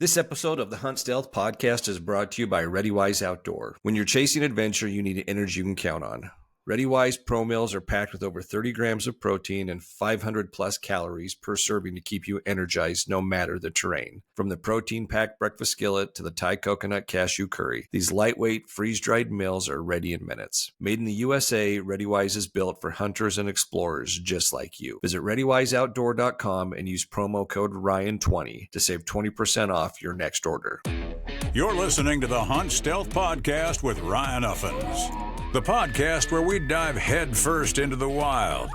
This episode of the Hunt Stealth podcast is brought to you by ReadyWise Outdoor. When you're chasing adventure, you need energy you can count on. ReadyWise Pro Meals are packed with over 30 grams of protein and 500 plus calories per serving to keep you energized no matter the terrain. From the protein-packed breakfast skillet to the Thai coconut cashew curry, these lightweight, freeze-dried meals are ready in minutes. Made in the USA, ReadyWise is built for hunters and explorers just like you. Visit ReadyWiseOutdoor.com and use promo code RYAN20 to save 20% off your next order. You're listening to the Hunt Stealth Podcast with Ryan Uffens, the podcast where we dive headfirst into the wild.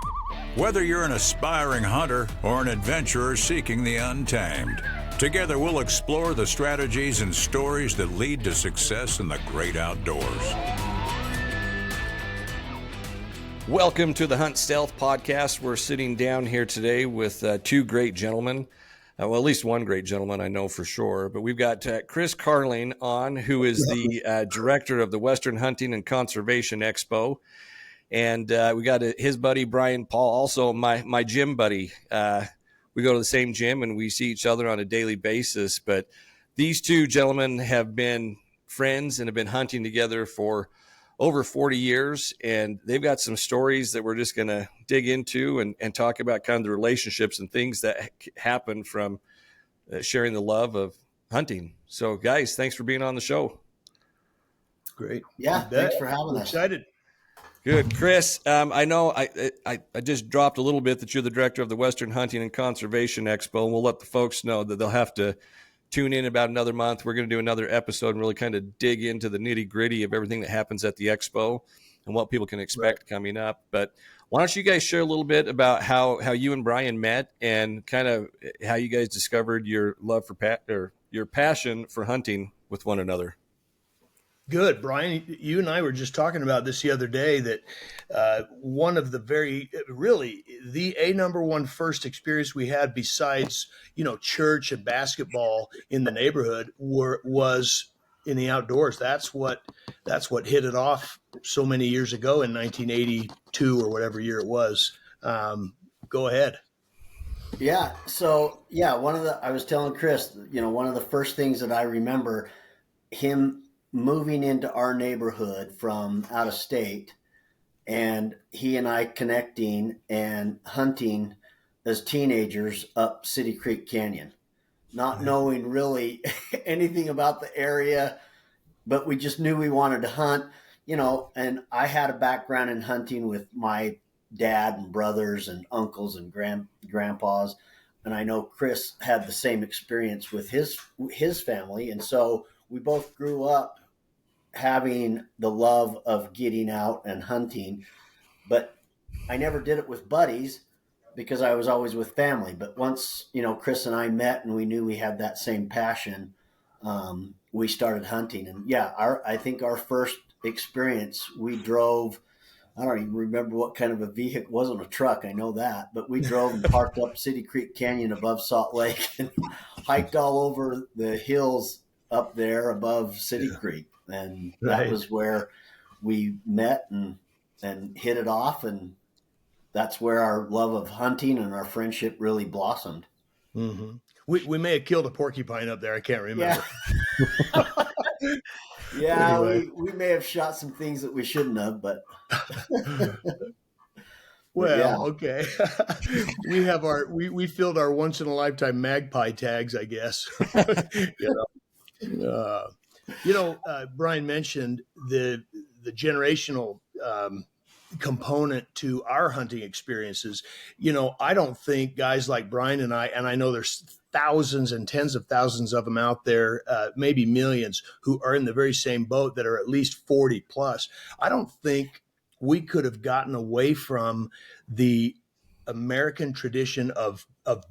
Whether you're an aspiring hunter or an adventurer seeking the untamed, together we'll explore the strategies and stories that lead to success in the great outdoors. Welcome to the Hunt Stealth Podcast. We're sitting down here today with two great gentlemen. Well, at least one great gentleman I know for sure. But we've got Chris Carling on, who is the director of the Western Hunting and Conservation Expo. And we got his buddy, Bryan Paul, also my gym buddy. We go to the same gym and we see each other on a daily basis. But these two gentlemen have been friends and have been hunting together for over 40 years. And they've got some stories that we're just going to dig into and talk about kind of the relationships and things that happen from sharing the love of hunting. So guys, thanks for being on the show. Great. Yeah. Thanks for having us. Excited. Good. Chris, I know I just dropped a little bit that you're the director of the Western Hunting and Conservation Expo, and we'll let the folks know that they'll have to tune in about another month. We're going to do another episode and really kind of dig into the nitty gritty of everything that happens at the Expo and what people can expect coming up. But why don't you guys share a little bit about how you and Bryan met and kind of how you guys discovered your love for your passion for hunting with one another? Good. Bryan, you and I were just talking about this the other day, that one of the the number one first experience we had besides, church and basketball in the neighborhood was in the outdoors. That's what hit it off so many years ago in 1982 or whatever year it was. Go ahead. Yeah. So I was telling Chris, one of the first things that I remember him moving into our neighborhood from out of state, and he and I connecting and hunting as teenagers up City Creek Canyon, not knowing really anything about the area, but we just knew we wanted to hunt, and I had a background in hunting with my dad and brothers and uncles and grandpas. And I know Chris had the same experience with his family. And so we both grew up having the love of getting out and hunting, but I never did it with buddies because I was always with family. But once, Chris and I met and we knew we had that same passion, we started hunting. And I think our first experience, we drove, I don't even remember what kind of a vehicle. It wasn't a truck, I know that, but we drove and parked up City Creek Canyon above Salt Lake and hiked all over the hills up there above City Creek. And that was where we met and hit it off. And that's where our love of hunting and our friendship really blossomed. Mm-hmm. We may have killed a porcupine up there. I can't remember. Yeah, anyway. we may have shot some things that we shouldn't have, but okay. We have we filled our once in a lifetime magpie tags, I guess. Bryan mentioned the generational component to our hunting experiences. I don't think guys like Bryan and I know there's thousands and tens of thousands of them out there, maybe millions, who are in the very same boat that are at least 40 plus. I don't think we could have gotten away from the American tradition of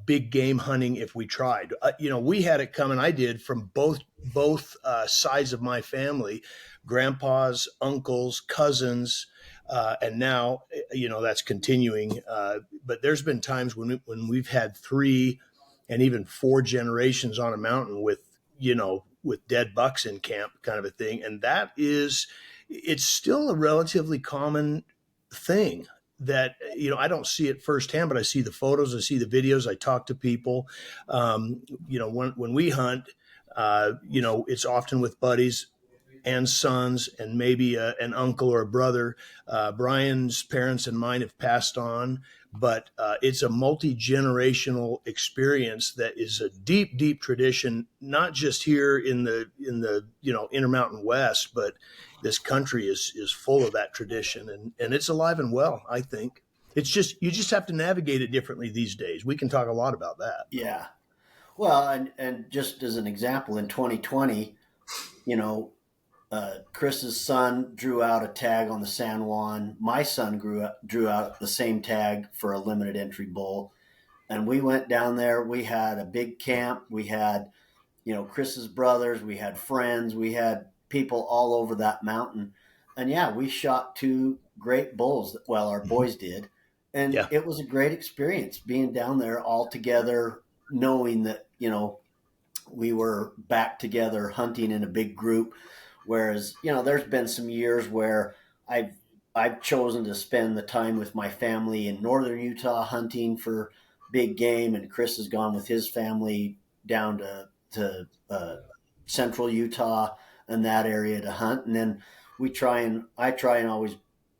big game hunting if we tried. We had it coming. I did from both sides of my family, grandpas, uncles, cousins, and now that's continuing. But there's been times when we've had 3 and even 4 generations on a mountain with dead bucks in camp, kind of a thing, and it's still a relatively common thing. That, I don't see it firsthand, but I see the photos, I see the videos, I talk to people. When we hunt, It's often with buddies and sons and maybe an uncle or a brother. Brian's parents and mine have passed on, but it's a multi-generational experience that is a deep, deep tradition, not just here in the Intermountain West, but this country is full of that tradition, and it's alive and well, I think. It's just, you just have to navigate it differently these days. We can talk a lot about that. Yeah. Well, and just as an example, in 2020, Chris's son drew out a tag on the San Juan. My son drew out the same tag for a limited entry bull. And we went down there. We had a big camp. We had, Chris's brothers. We had friends. We had people all over that mountain. And yeah, we shot two great bulls. Well, our boys did. And Yeah. it was a great experience being down there all together, knowing that, we were back together hunting in a big group. Whereas, there's been some years where I've chosen to spend the time with my family in northern Utah hunting for big game, and Chris has gone with his family down to central Utah and that area to hunt. And then I try and always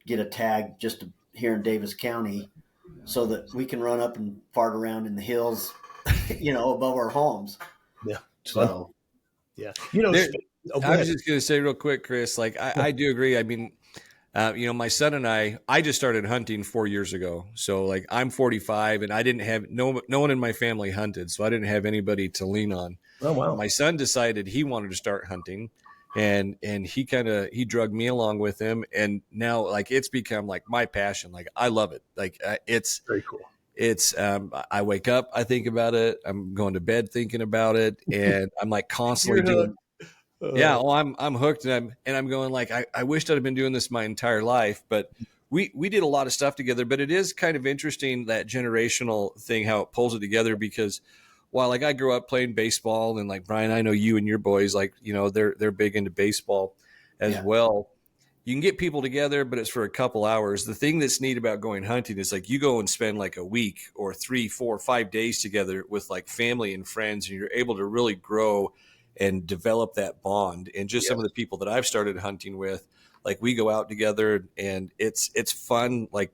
get a tag just here in Davis County so that we can run up and fart around in the hills, above our homes. Yeah. So, yeah. I was just going to say real quick, Chris, like I do agree. I mean, my son and I just started hunting 4 years ago. So like I'm 45 and I didn't have no one in my family hunted. So I didn't have anybody to lean on. Oh, wow. My son decided he wanted to start hunting and he drugged me along with him. And now like, it's become like my passion. Like I love it. Like it's Very cool. It's I wake up, I think about it. I'm going to bed thinking about it, and I'm like constantly doing. Yeah, well, I'm hooked, and I'm going like I wished I'd have been doing this my entire life, but we did a lot of stuff together. But it is kind of interesting, that generational thing, how it pulls it together, because while like I grew up playing baseball, and like Brian, I know you and your boys, like they're big into baseball as well. You can get people together, but it's for a couple hours. The thing that's neat about going hunting is like you go and spend like a week or 3, 4, 5 days together with like family and friends, and you're able to really grow and develop that bond. And just some of the people that I've started hunting with, like we go out together and it's fun. Like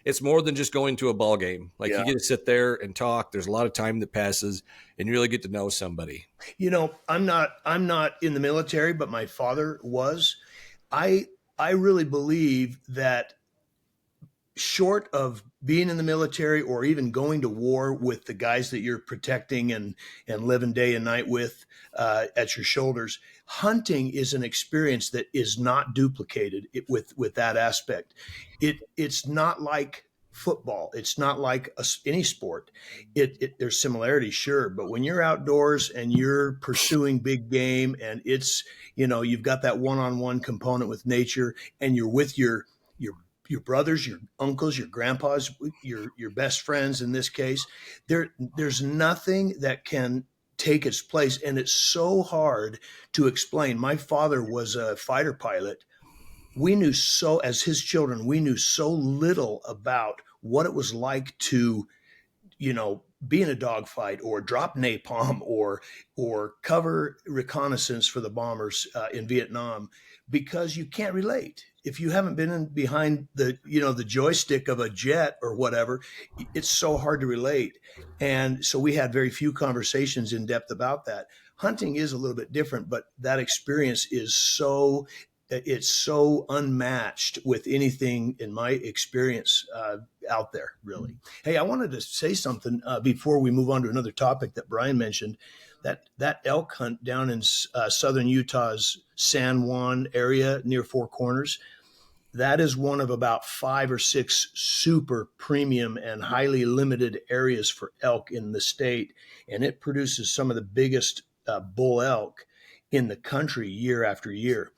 it's more than just going to a ball game. Like you get to sit there and talk. There's a lot of time that passes and you really get to know somebody. I'm not in the military, but my father was. I really believe that short of being in the military or even going to war with the guys that you're protecting and living day and night with at your shoulders, hunting is an experience that is not duplicated with that aspect. It's not like football. It's not like any sport. There's similarities, sure, but when you're outdoors and you're pursuing big game, and it's you've got that one-on-one component with nature, and you're with your brothers, your uncles, your grandpas, your best friends in this case, there's nothing that can take its place. And it's so hard to explain. My father was a fighter pilot. As his children, we knew so little about what it was like to, be in a dogfight or drop napalm or cover reconnaissance for the bombers in Vietnam, because you can't relate. If you haven't been behind the joystick of a jet or whatever, it's so hard to relate. And so we had very few conversations in depth about that. Hunting is a little bit different, but that experience is so unmatched with anything in my experience out there, really. Hey, I wanted to say something before we move on to another topic that Brian mentioned. That elk hunt down in southern Utah's San Juan area near Four Corners, that is one of about 5 or 6 super premium and highly limited areas for elk in the state. And it produces some of the biggest bull elk in the country year after year.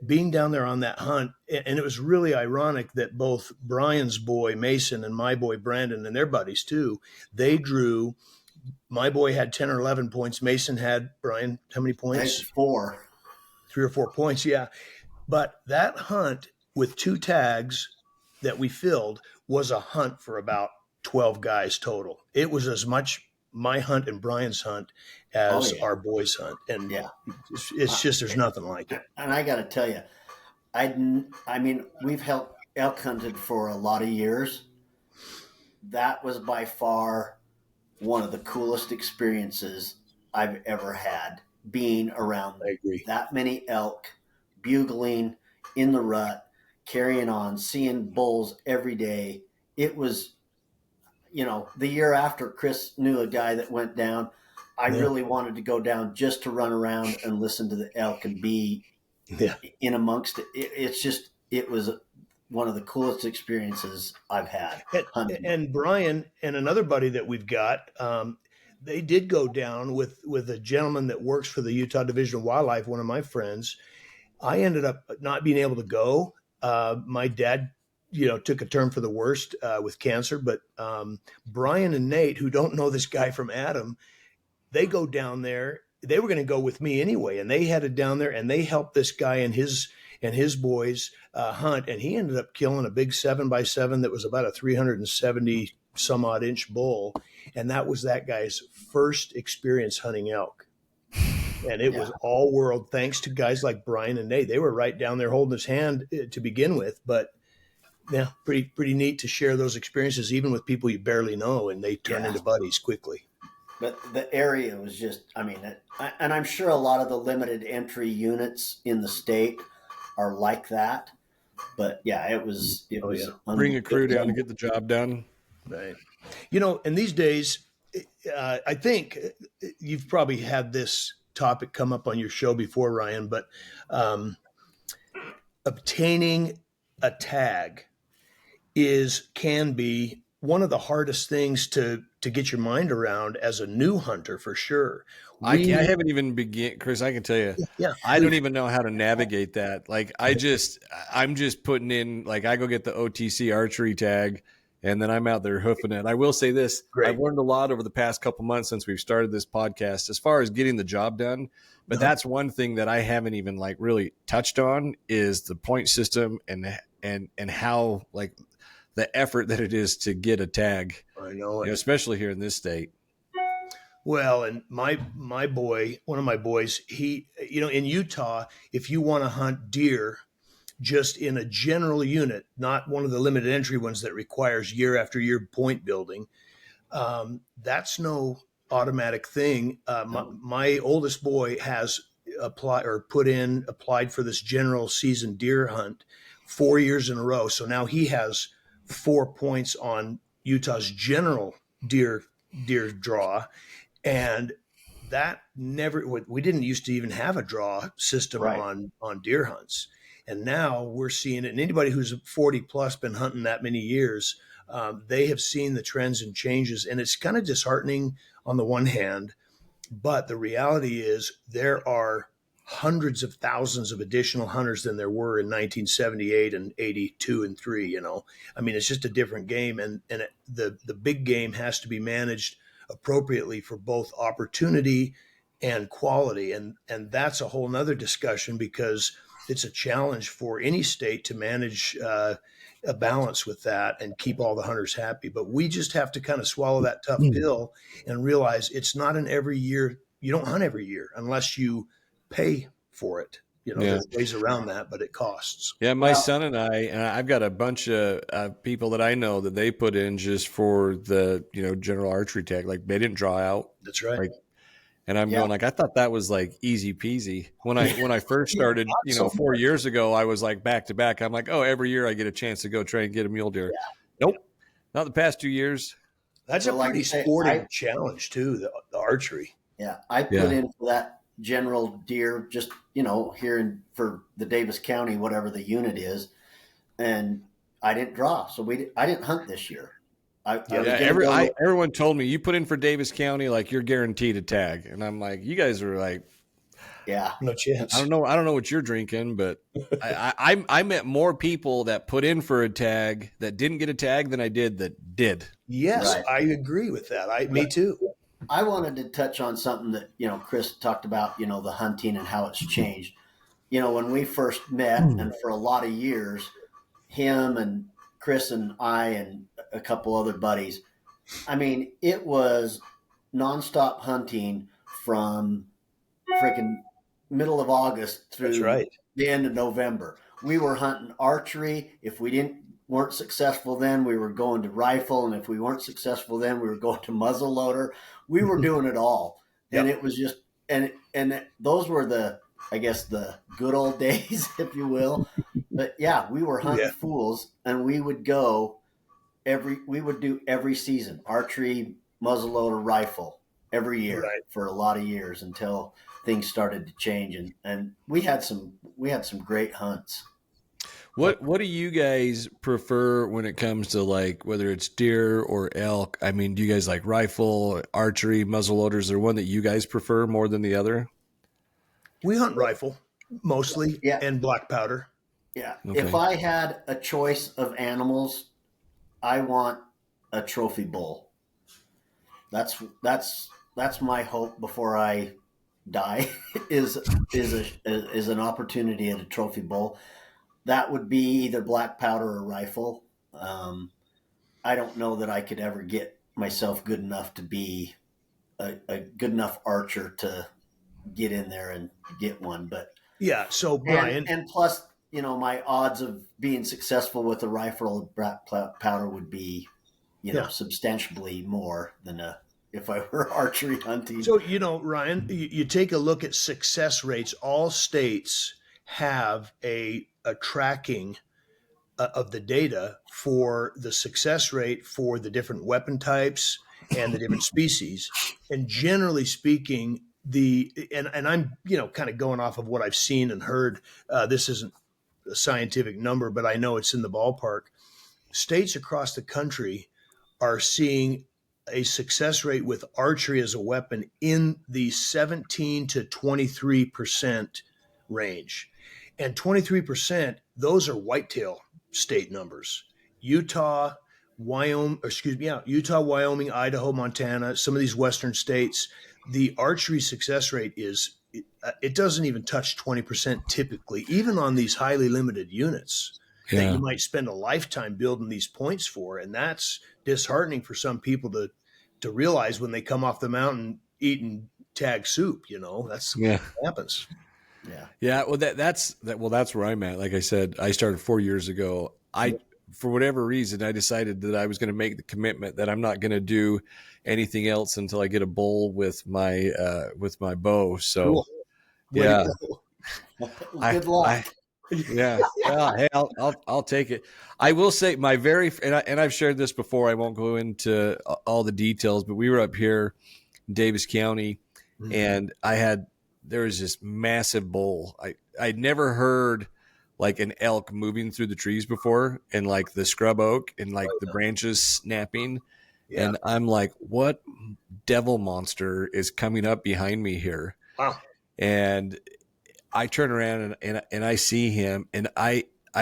Being down there on that hunt, and it was really ironic that both Brian's boy Mason and my boy Brandon and their buddies too, they drew. My boy had 10 or 11 points. Mason had, Brian, how many points? 4. 3 or 4 points, yeah. But that hunt with 2 tags that we filled was a hunt for about 12 guys total. It was as much my hunt and Brian's hunt as our boys hunt. And it's just, there's nothing like it. And I got to tell you, I mean, we've elk hunted for a lot of years. That was by far one of the coolest experiences I've ever had, being around that many elk, bugling in the rut, carrying on, seeing bulls every day. It was, the year after Chris knew a guy that went down, I really wanted to go down just to run around and listen to the elk and be in amongst it. It was one of the coolest experiences I've had. And Brian and another buddy that we've got, they did go down with a gentleman that works for the Utah Division of Wildlife, one of my friends. I ended up not being able to go. My dad, took a turn for the worst with cancer. But Brian and Nate, who don't know this guy from Adam, they go down there. They were going to go with me anyway, and they headed down there and they helped this guy and his boys hunt. And he ended up killing a big 7x7 that was about a 370 some odd inch bull. And that was that guy's first experience hunting elk. And it was all world, thanks to guys like Brian and Nate. They were right down there holding his hand to begin with. But yeah, pretty neat to share those experiences, even with people you barely know, and they turn into buddies quickly. But the area was just, and I'm sure a lot of the limited entry units in the state are like that. But yeah, it was bring a crew down to get the job done. Right. And these days, I think you've probably had this topic come up on your show before, Ryan, but obtaining a tag can be one of the hardest things to get your mind around as a new hunter, for sure. I haven't even begun, Chris. I can tell you, I don't even know how to navigate that. Like, I'm just putting in, like, I go get the OTC archery tag, and then I'm out there hoofing it. I will say this: I've learned a lot over the past couple months since we've started this podcast, as far as getting the job done. But that's one thing that I haven't even like really touched on, is the point system and how, like, the effort that it is to get a tag. I know, especially here in this state. Well, and my boy, one of my boys, he, in Utah, if you want to hunt deer just in a general unit, not one of the limited entry ones that requires year after year point building, that's no automatic thing. My oldest boy has applied for this general season deer hunt 4 years in a row. So now he has 4 points on Utah's general deer draw. And that we didn't used to even have a draw system on deer hunts. And now we're seeing it. And anybody who's 40 plus been hunting that many years, they have seen the trends and changes. And it's kind of disheartening on the one hand, but the reality is there are hundreds of thousands of additional hunters than there were in 1978 and 82 and 3. It's just a different game, and the big game has to be managed appropriately for both opportunity and quality, and that's a whole nother discussion, because it's a challenge for any state to manage a balance with that and keep all the hunters happy. But we just have to kind of swallow that tough pill and realize it's not an every year. You don't hunt every year unless you pay for it. There's ways around that, but it costs. Yeah, my son and I've got a bunch of people that I know that they put in just for the general archery tag. Like, they didn't draw out. That's right. Like, and I'm going like, I thought that was like easy peasy. When I first started, 4 years ago, I was like back to back. I'm like, oh, every year I get a chance to go try and get a mule deer. Nope, not the past 2 years. That's a pretty sporting challenge too, the archery. Yeah, I put in for that general deer, just here for the Davis County, whatever the unit is, and I didn't draw, so I didn't hunt this year. Everyone told me, you put in for Davis County, like, you're guaranteed a tag, and I'm like, you guys are like, no chance. I don't know what you're drinking, but I met more people that put in for a tag that didn't get a tag than I did that did. Yes, I agree with that. Me too. I wanted to touch on something that, Chris talked about, the hunting and how it's changed. When we first met, and for a lot of years, him and Chris and I and a couple other buddies, it was nonstop hunting from freaking middle of August That's through right. the end of November. We were hunting archery. If we weren't successful then, we were going to rifle, and if we weren't successful then, we were going to muzzle loader. We were doing it all, and Yep. it was just and those were the, I guess, the good old days, if you will. But yeah, we were hunting Yeah. fools, and we would do every season, archery, muzzleloader, rifle, every year Right. for a lot of years until things started to change, and we had some great hunts. What do you guys prefer when it comes to like whether it's deer or elk? I mean, do you guys like rifle, archery, muzzleloaders? Is there one that you guys prefer more than the other? We hunt rifle mostly, Yeah. and black powder. Yeah. Okay. If I had a choice of animals, I want a trophy bull. That's my hope before I die is an opportunity at a trophy bull. That would be either black powder or rifle. I don't know that I could ever get myself good enough to be a good enough archer to get in there and get one. But Yeah. So Brian, and plus, my odds of being successful with a rifle or black powder would be, Yeah. substantially more than if I were archery hunting. So, Ryan, you take a look at success rates. All states have a tracking of the data for the success rate for the different weapon types and the different species. And generally speaking, and I'm, kind of going off of what I've seen and heard. This isn't a scientific number, but I know it's in the ballpark. States across the country are seeing a success rate with archery as a weapon in the 17 to 23% range. And 23%, those are whitetail state numbers. Utah, Wyoming, Idaho, Montana, some of these western states, the archery success rate it doesn't even touch 20% typically, even on these highly limited units that Yeah. you might spend a lifetime building these points for. And that's disheartening for some people to realize when they come off the mountain eating tag soup. That's Yeah. what happens. Yeah. Yeah. Well, that's where I'm at. Like I said, I started 4 years ago. For whatever reason, I decided that I was going to make the commitment that I'm not going to do anything else until I get a bull with my bow. So Cool. Way yeah, to go. I- Good luck. yeah. Well, hey, I'll take it. I will say and I've shared this before. I won't go into all the details, but we were up here in Davis County, Mhm. and there was this massive bull. I'd never heard like an elk moving through the trees before, and like the scrub oak and like the branches snapping. Yeah. And I'm like, what devil monster is coming up behind me here? Wow. And I turn around and I see him, and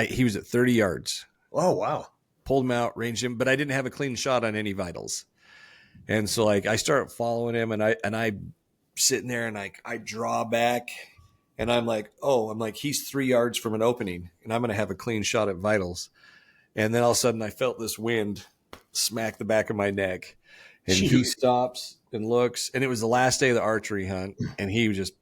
he was at 30 yards. Oh, wow. Pulled him out, ranged him, but I didn't have a clean shot on any vitals. And so like I start following him, and I sitting there, and I draw back, and I'm like, he's 3 yards from an opening, and I'm going to have a clean shot at vitals. And then all of a sudden I felt this wind smack the back of my neck, and he stops and looks, and it was the last day of the archery hunt, and he just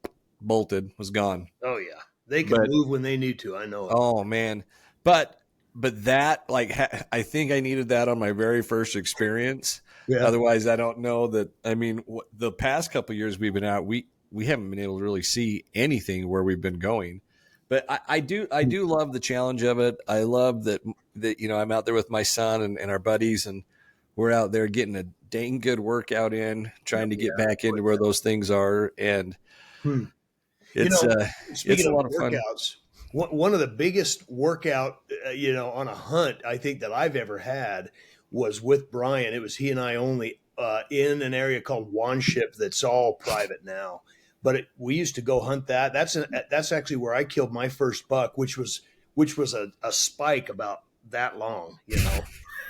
bolted, was gone. Oh, yeah. They can move when they need to. I know it. Oh man. But that, like, I think I needed that on my very first experience. Yeah. Otherwise, I don't know that. I mean, the past couple of years we've been out, we haven't been able to really see anything where we've been going. But I do love the challenge of it. I love that I'm out there with my son and our buddies, and we're out there getting a dang good workout in, trying to get back into where those things are. And it's Speaking a of lot of fun. workouts, one of the biggest workout, on a hunt I think that I've ever had was with Brian. It was he and I only in an area called Wanship that's all private now. But we used to go hunt that. That's actually where I killed my first buck, which was a spike about that long.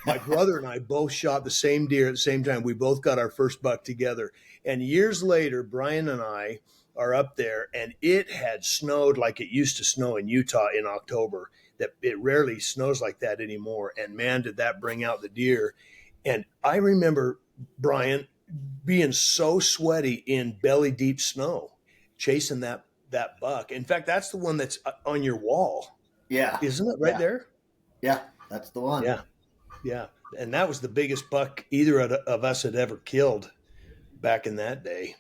My brother and I both shot the same deer at the same time. We both got our first buck together. And years later, Brian and I are up there, and it had snowed like it used to snow in Utah in October. That it rarely snows like that anymore. And man, did that bring out the deer. And I remember, Brian, being so sweaty in belly deep snow, chasing that buck. In fact, that's the one that's on your wall, Yeah. isn't it? Right there. Yeah. That's the one. Yeah, yeah. And that was the biggest buck either of us had ever killed back in that day.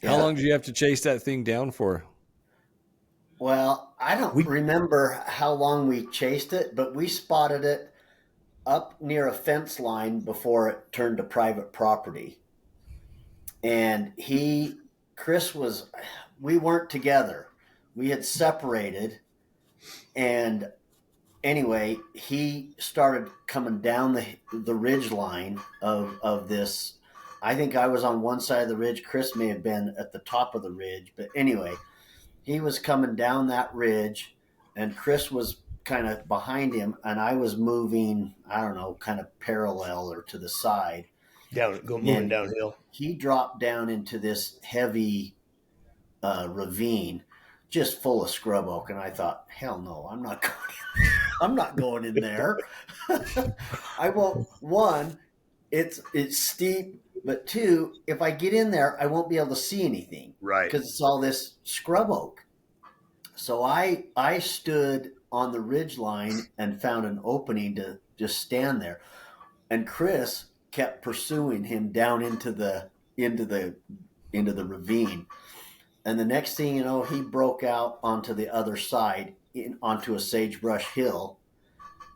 How long did you have to chase that thing down for? Well, I don't remember how long we chased it, but we spotted it up near a fence line before it turned to private property. And we weren't together. We had separated. And anyway, he started coming down the ridge line of this. I think I was on one side of the ridge. Chris may have been at the top of the ridge. But anyway, he was coming down that ridge, and Chris was kind of behind him, and I was moving, I don't know, kind of parallel or to the side. Moving downhill. He dropped down into this heavy ravine, just full of scrub oak, and I thought, hell no, I'm not going in. I'm not going in there. I won't. One, it's steep, but two, if I get in there, I won't be able to see anything, right? Because it's all this scrub oak. So I stood on the ridge line and found an opening to just stand there, and Chris kept pursuing him down into the ravine. And the next thing you know, he broke out onto the other side, onto a sagebrush hill.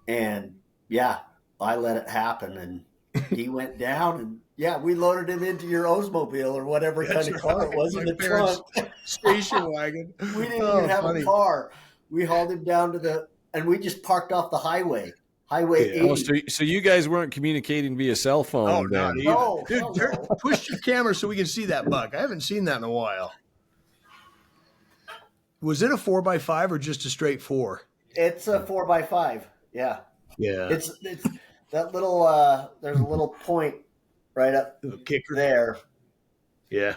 And yeah, I let it happen. And he went down, and yeah, we loaded him into your Oldsmobile or whatever kind of car it was in the trunk. Station wagon. We didn't even have a car. We hauled him down and we just parked off the highway. Highway 80. Oh, so you guys weren't communicating via cell phone? Oh, no. Dude, no. Push your camera so we can see that buck. I haven't seen that in a while. Was it a 4x5 or just a straight 4? It's a 4x5. Yeah. Yeah. It's that little, there's a little point right up kicker there. Yeah.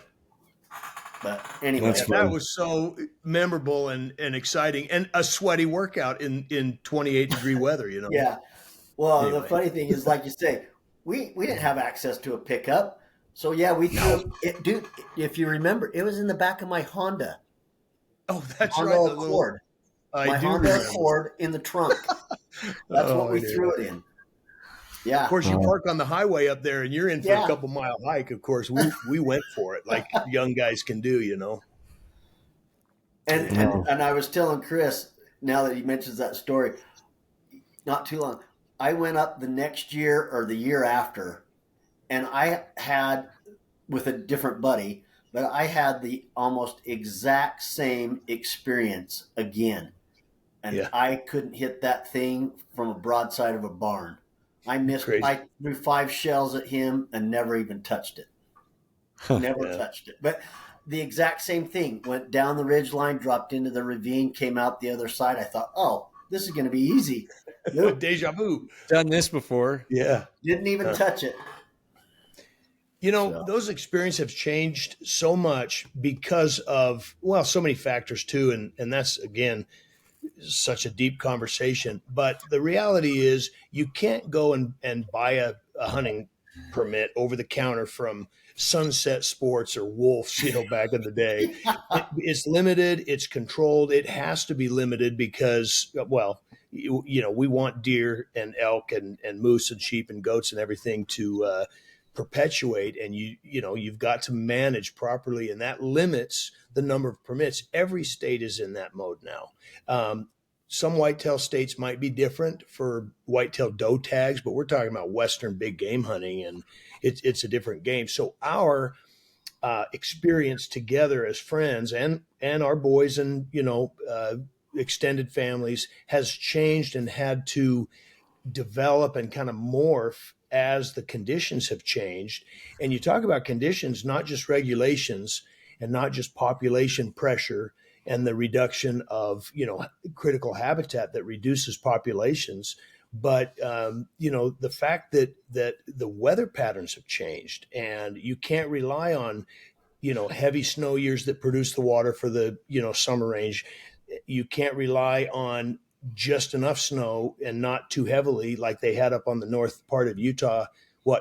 But anyway, that was so memorable and exciting, and a sweaty workout in 28-degree weather, you know? Yeah. Well, anyway. The funny thing is, like you say, we didn't have access to a pickup. So yeah, we threw it, dude, if you remember, it was in the back of my Honda. Oh, that's Honda right. Accord. My Honda Accord in the trunk. That's what we threw it in. Yeah. Of course, you park on the highway up there, and you're in for a couple-mile hike. Of course, we went for it, like young guys can do, you know. And I was telling Chris, now that he mentions that story, not too long, I went up the next year or the year after, and I had, with a different buddy, but I had the almost exact same experience again. And I couldn't hit that thing from a broadside of a barn. I threw 5 shells at him and never even touched it. Never touched it. But the exact same thing. Went down the ridge line, dropped into the ravine, came out the other side. I thought, oh, this is going to be easy. Nope. Deja vu. Done this before. Yeah. Didn't even touch it. You know, those experiences have changed so much because of, well, so many factors too. And that's, again, such a deep conversation. But the reality is you can't go and buy a hunting permit over the counter from Sunset Sports or Wolf's, you know, back in the day. It's limited. It's controlled. It has to be limited because, well, you know, we want deer and elk and moose and sheep and goats and everything to perpetuate, and you've got to manage properly, and that limits the number of permits. Every state is in that mode now. Some whitetail states might be different for whitetail doe tags, but we're talking about Western big game hunting, and it's a different game. So our experience together as friends and our boys and extended families has changed and had to develop and kind of morph as the conditions have changed. And you talk about conditions, not just regulations and not just population pressure and the reduction of, critical habitat that reduces populations, but, the fact that the weather patterns have changed, and you can't rely on, heavy snow years that produce the water for the, summer range. You can't rely on just enough snow and not too heavily like they had up on the north part of Utah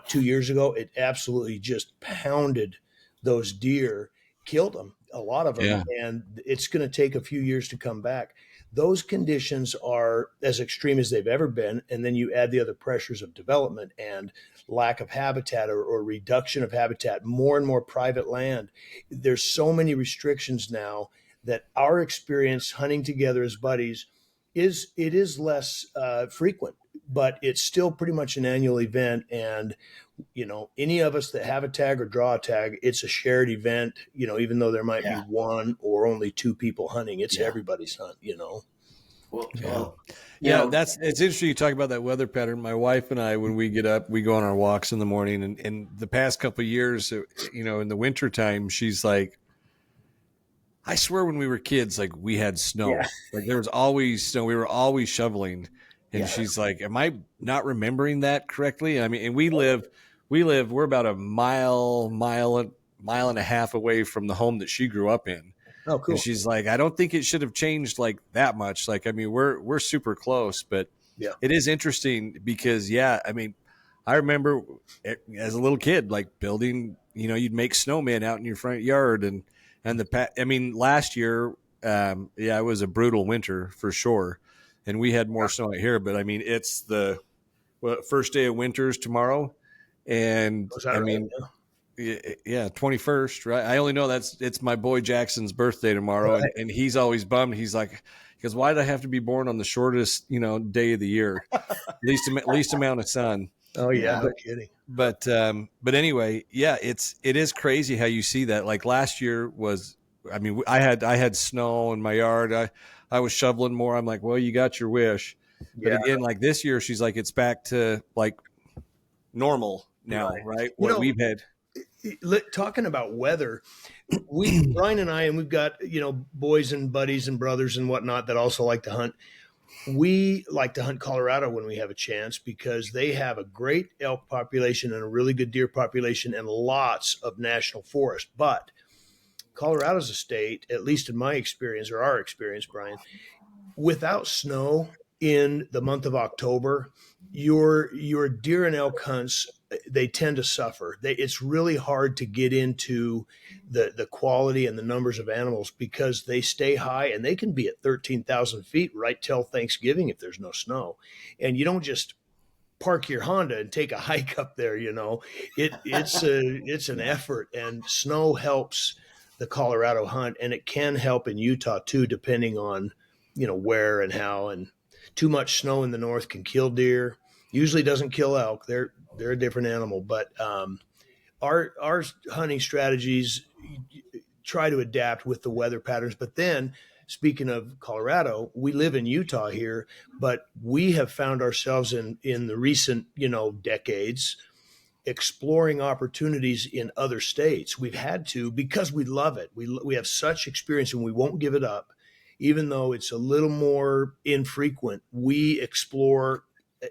2 years ago, it absolutely just pounded those deer, killed them, a lot of them, Yeah. and it's going to take a few years to come back. Those conditions are as extreme as they've ever been, and then you add the other pressures of development and lack of habitat, or reduction of habitat, more and more private land. There's so many restrictions now that our experience hunting together as buddies is less frequent, but it's still pretty much an annual event. And any of us that have a tag or draw a tag, it's a shared event. Even though there might be Yeah. one or only two people hunting, it's Yeah. everybody's hunt. Well, Yeah. well, Yeah, it's interesting you talk about that weather pattern. My wife and I, when we get up, we go on our walks in the morning, and the past couple of years, in the wintertime, she's like, I swear when we were kids, like we had snow, Yeah. like there was always snow. We were always shoveling. And Yeah. she's like, am I not remembering that correctly? I mean, and we're about a mile and a half away from the home that she grew up in. Oh, cool. And she's like, I don't think it should have changed like that much. Like, I mean, we're super close, but Yeah. it is interesting because, I mean, I remember as a little kid, like building, you'd make snowmen out in your front yard, and last year, it was a brutal winter for sure, and we had more snow out here. But I mean, it's the first day of winters tomorrow, and Was that I right? mean, yeah, 21st, right? I only know it's my boy Jackson's birthday tomorrow, Right. and he's always bummed. He's like, because why did I have to be born on the shortest, day of the year, least amount of sun? Oh yeah, Yeah. no kidding. But anyway, yeah, it is crazy how you see that. Like last year was, I mean, I had snow in my yard. I was shoveling more. I'm like, well, you got your wish. But Yeah. again, like this year, she's like, it's back to like normal now, right? What we've had. Talking about weather, Brian and I, and we've got boys and buddies and brothers and whatnot that also like to hunt. We like to hunt Colorado when we have a chance because they have a great elk population and a really good deer population and lots of national forest. But Colorado's a state, at least in my experience or our experience, Brian, without snow in the month of October, your deer and elk hunts, they tend to suffer. It's really hard to get into the quality and the numbers of animals because they stay high, and they can be at 13,000 feet right till Thanksgiving if there's no snow. And you don't just park your Honda and take a hike up there. It's an effort, and snow helps the Colorado hunt, and it can help in Utah too, depending on where and how. And too much snow in the north can kill deer. Usually doesn't kill elk. They're a different animal. But our hunting strategies try to adapt with the weather patterns. But then, speaking of Colorado, we live in Utah here, but we have found ourselves in the recent decades exploring opportunities in other states. We've had to because we love it. We have such experience, and we won't give it up. Even though it's a little more infrequent, we explore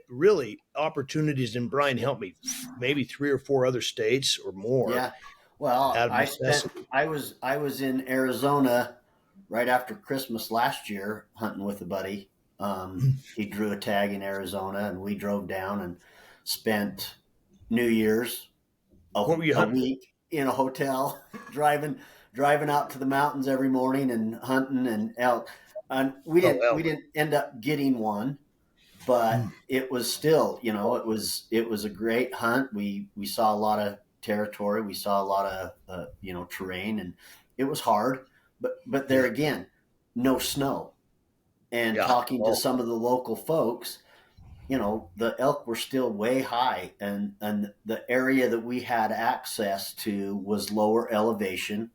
really opportunities. And Brian, help me, maybe 3 or 4 other states or more. Yeah. Well, Out of necessity. I was in Arizona right after Christmas last year hunting with a buddy. He drew a tag in Arizona, and we drove down and spent New Year's What were you a hunting? week in a hotel, driving out to the mountains every morning and hunting and elk. And we elk. didn't end up getting one, but it was still, it was a great hunt. We saw a lot of territory. We saw a lot of terrain, and it was hard. But there again, no snow. And Yeah. talking to some of the local folks, the elk were still way high, and the area that we had access to was lower elevation.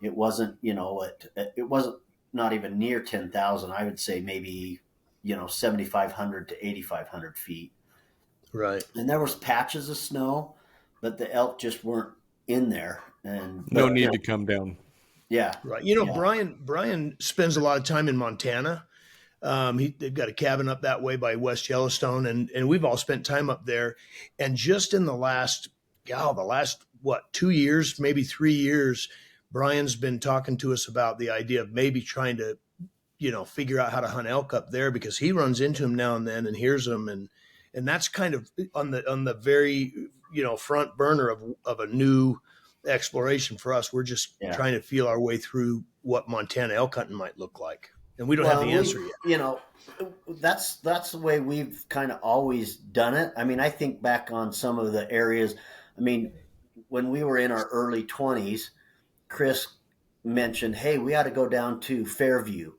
It wasn't, it wasn't not even near 10,000. I would say maybe, 7,500 to 8,500 feet. Right. And there was patches of snow, but the elk just weren't in there. And No need to come down. Yeah. Right. Yeah. Brian spends a lot of time in Montana. They've got a cabin up that way by West Yellowstone, and we've all spent time up there. And just in the last 2 years, maybe 3 years, Brian's been talking to us about the idea of maybe trying to, figure out how to hunt elk up there, because he runs into them now and then and hears them, and that's kind of on the very front burner of a new exploration for us. We're just trying to feel our way through what Montana elk hunting might look like. And we don't have the answer yet. That's the way we've kind of always done it. I mean, I think back on some of the areas. I mean, when we were in our early 20s, Chris mentioned, hey, we ought to go down to Fairview,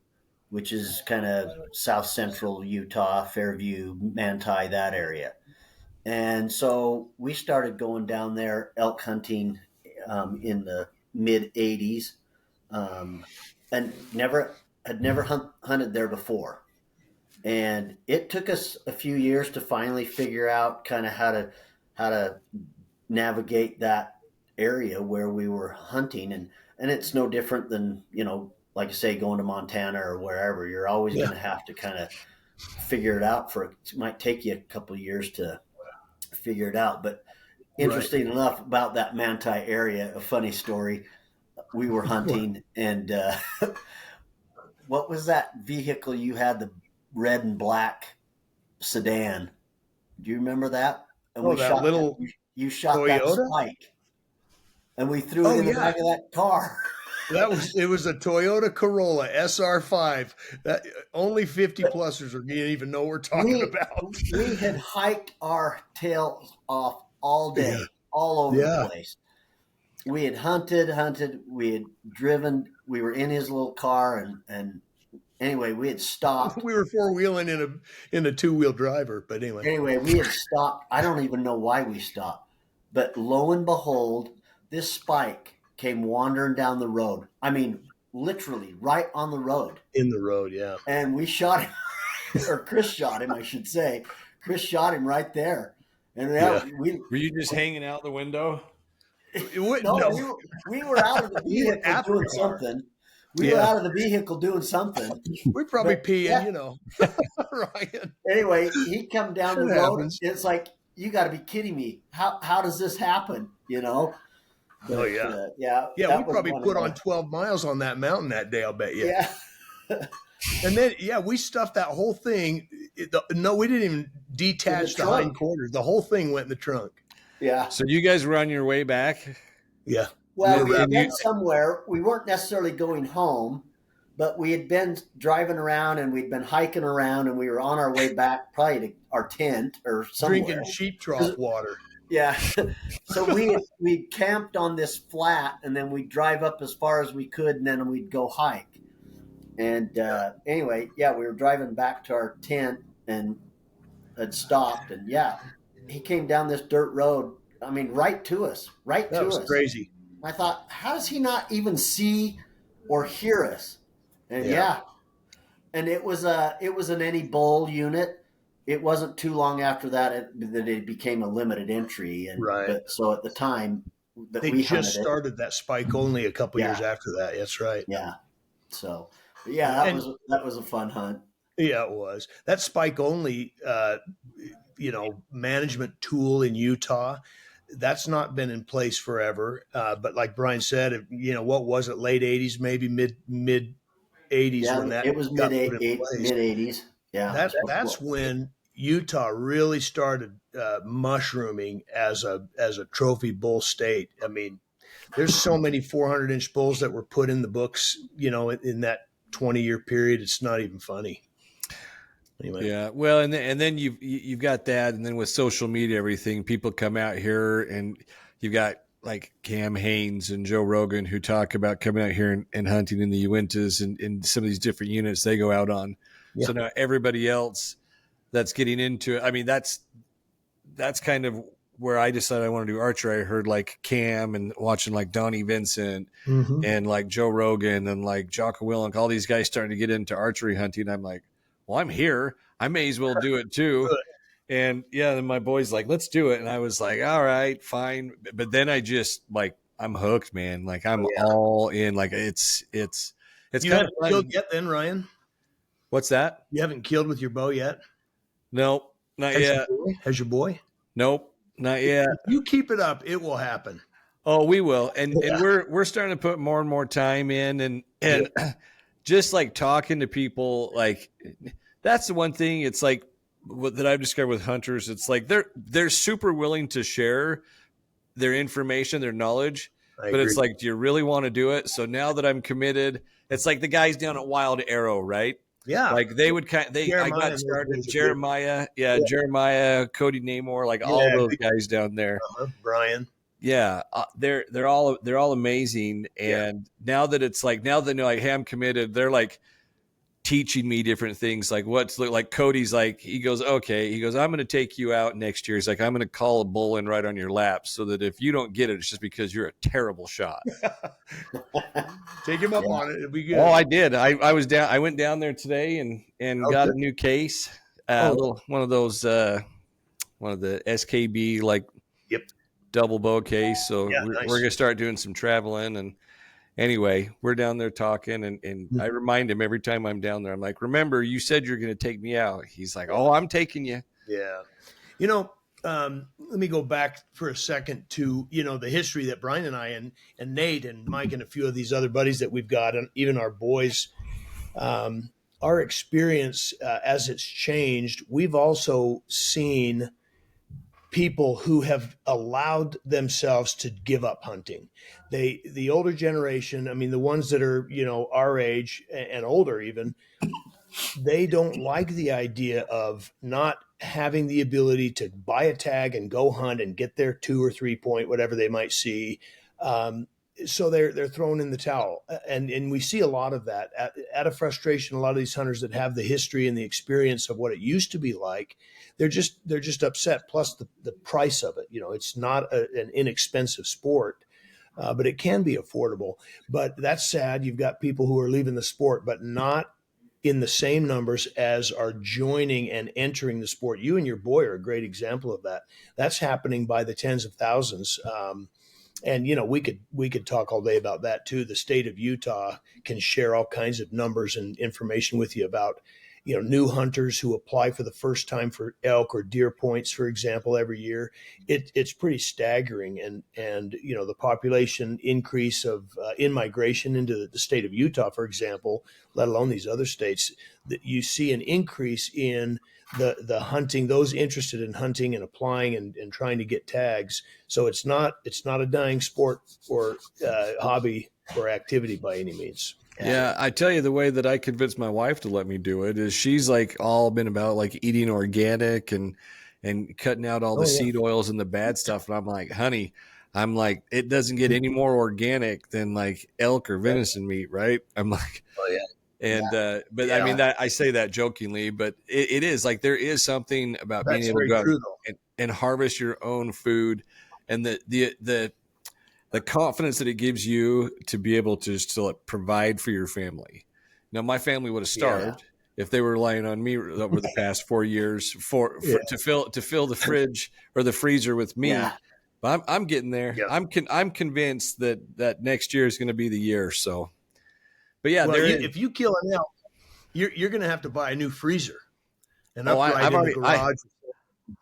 which is kind of south central Utah, Fairview, Manti, that area. And so we started going down there elk hunting in the mid 80s, and had never hunted there before. And it took us a few years to finally figure out kind of how to navigate that area where we were hunting. And it's no different than, like I say, going to Montana or wherever. You're always going to have to kind of figure it out. It might take you a couple of years to figure it out. But interesting enough about that Manti area, a funny story. We were hunting and what was that vehicle you had, the red and black sedan? Do you remember that? And you shot Toyota? That spike. And we threw it in the back of that car. It was a Toyota Corolla SR5. That only 50-plussers are didn't even know we're talking about. We had hiked our tails off all day, all over the place. We had hunted. We had driven. We were in his little car, and anyway, we had stopped. We were four-wheeling in a two-wheel driver, but anyway. Anyway, we had stopped. I don't even know why we stopped, but lo and behold, this spike came wandering down the road. I mean, literally right on the road. In the road, yeah. And we shot him, or Chris shot him, I should say. Chris shot him right there. And were you just hanging out the window? We were out of the vehicle doing something. We were out of the vehicle doing something. We're probably peeing, Ryan. Anyway, he come down the road. And it's like, you got to be kidding me. How does this happen? But, we probably put on 12 miles on that mountain that day, I'll bet you. Yeah. And then, we stuffed that whole thing. We didn't even detach the hindquarters. The whole thing went in the trunk. Yeah. So you guys were on your way back? Yeah. Well, we had been somewhere. We weren't necessarily going home, but we had been driving around and we'd been hiking around and we were on our way back probably to our tent or somewhere. Drinking sheep trough water. Yeah. So we camped on this flat and then we'd drive up as far as we could and then we'd go hike. And anyway, we were driving back to our tent and had stopped. And he came down this dirt road. I mean, right to us. That was crazy. I thought, how does he not even see or hear us? And and it was an any bull unit. It wasn't too long after that that it became a limited entry. And so at the time that they we just started that spike only a couple years after that. That's right. Yeah. So that was a fun hunt. Yeah, it was. That spike only management tool in Utah, that's not been in place forever. But like Bryan said, what was it, late 80s, maybe mid 80s when that it was mid 80s. Yeah. That's when Utah really started mushrooming as a trophy bull state. I mean, there's so many 400-inch bulls that were put in the books, in that 20-year period. It's not even funny. Anyway. Yeah, well, and then you've got that, and then with social media, everything, people come out here, and you've got like Cam Haines and Joe Rogan who talk about coming out here and hunting in the Uintas and in some of these different units they go out on. Yeah. So now everybody else that's getting into it, I mean, that's kind of where I decided I want to do archery. I heard like Cam and watching like Donnie Vincent and like Joe Rogan and like Jocko Willink, all these guys starting to get into archery hunting. I'm like, well, I'm here. I may as well do it too. And then my boy's like, let's do it. And I was like, all right, fine. But then I just like, I'm hooked, man. Like I'm all in. Like it's you kind haven't killed yet then, Ryan? What's that? You haven't killed with your bow yet? Nope, not yet. Has your boy? Nope, not yet. If you keep it up, it will happen. Oh, we will. And we're starting to put more and more time in and just like talking to people, like that's the one thing. It's like what that I've discovered with hunters, it's like they're super willing to share their information, their knowledge, I but agree. it's like, do you really want to do it? So now that I'm committed, it's like the guys down at Wild Arrow, right? Yeah. Like they would I Jeremiah got and those started. guys are good. Jeremiah, Yeah. Jeremiah, Cody Namor, like all those good. guys down there. Brian. Yeah, they're all amazing. And now that it's like, now they know, like, hey, I'm committed. They're like teaching me different things, like like Cody's like, he goes, okay, he goes, I'm going to take you out next year. He's like, I'm going to call a bull in right on your lap, so that if you don't get it, it's just because you're a terrible shot. Take him up on it. It'll be good. Oh, I did. I went down there today and got a new case, one of those, one of the SKB, like, double bow case. So we're going to start doing some traveling. And anyway, we're down there talking, and I remind him every time I'm down there, I'm like, remember, you said you're going to take me out. He's like, oh, I'm taking you. Yeah. Let me go back for a second to, the history that Brian and I and Nate and Mike and a few of these other buddies that we've got, and even our boys, our experience as it's changed. We've also seen people who have allowed themselves to give up hunting. The older generation, I mean, the ones that are, our age and older even, they don't like the idea of not having the ability to buy a tag and go hunt and get their 2 or 3 point, whatever they might see. So they're thrown in the towel. And we see a lot of that out of frustration. A lot of these hunters that have the history and the experience of what it used to be like, they're just upset. Plus the price of it, it's not an inexpensive sport, but it can be affordable. But that's sad. You've got people who are leaving the sport, but not in the same numbers as are joining and entering the sport. You and your boy are a great example of that. That's happening by the tens of thousands. And we could talk all day about that too. The state of Utah can share all kinds of numbers and information with you about, new hunters who apply for the first time for elk or deer points, for example, every year. It's pretty staggering. And the population increase of in-migration into the state of Utah, for example, let alone these other states, that you see an increase in the hunting, those interested in hunting and applying and trying to get tags. So it's not a dying sport or hobby or activity by any means. Yeah, I tell you, the way that I convinced my wife to let me do it is she's like all been about like eating organic and cutting out all the seed oils and the bad stuff. And I'm like, honey, it doesn't get any more organic than like elk or venison meat, right? I'm like, I mean, that I say that jokingly, but it is like, there is something about being able to go out and harvest your own food, and the confidence that it gives you to be able to still provide for your family. Now, my family would have starved if they were relying on me over the past 4 years to fill the fridge or the freezer with meat. Yeah. But I'm getting there. Yeah. I'm convinced that next year is going to be the year. So, but yeah, if you kill an elk, you're going to have to buy a new freezer and upright in the garage.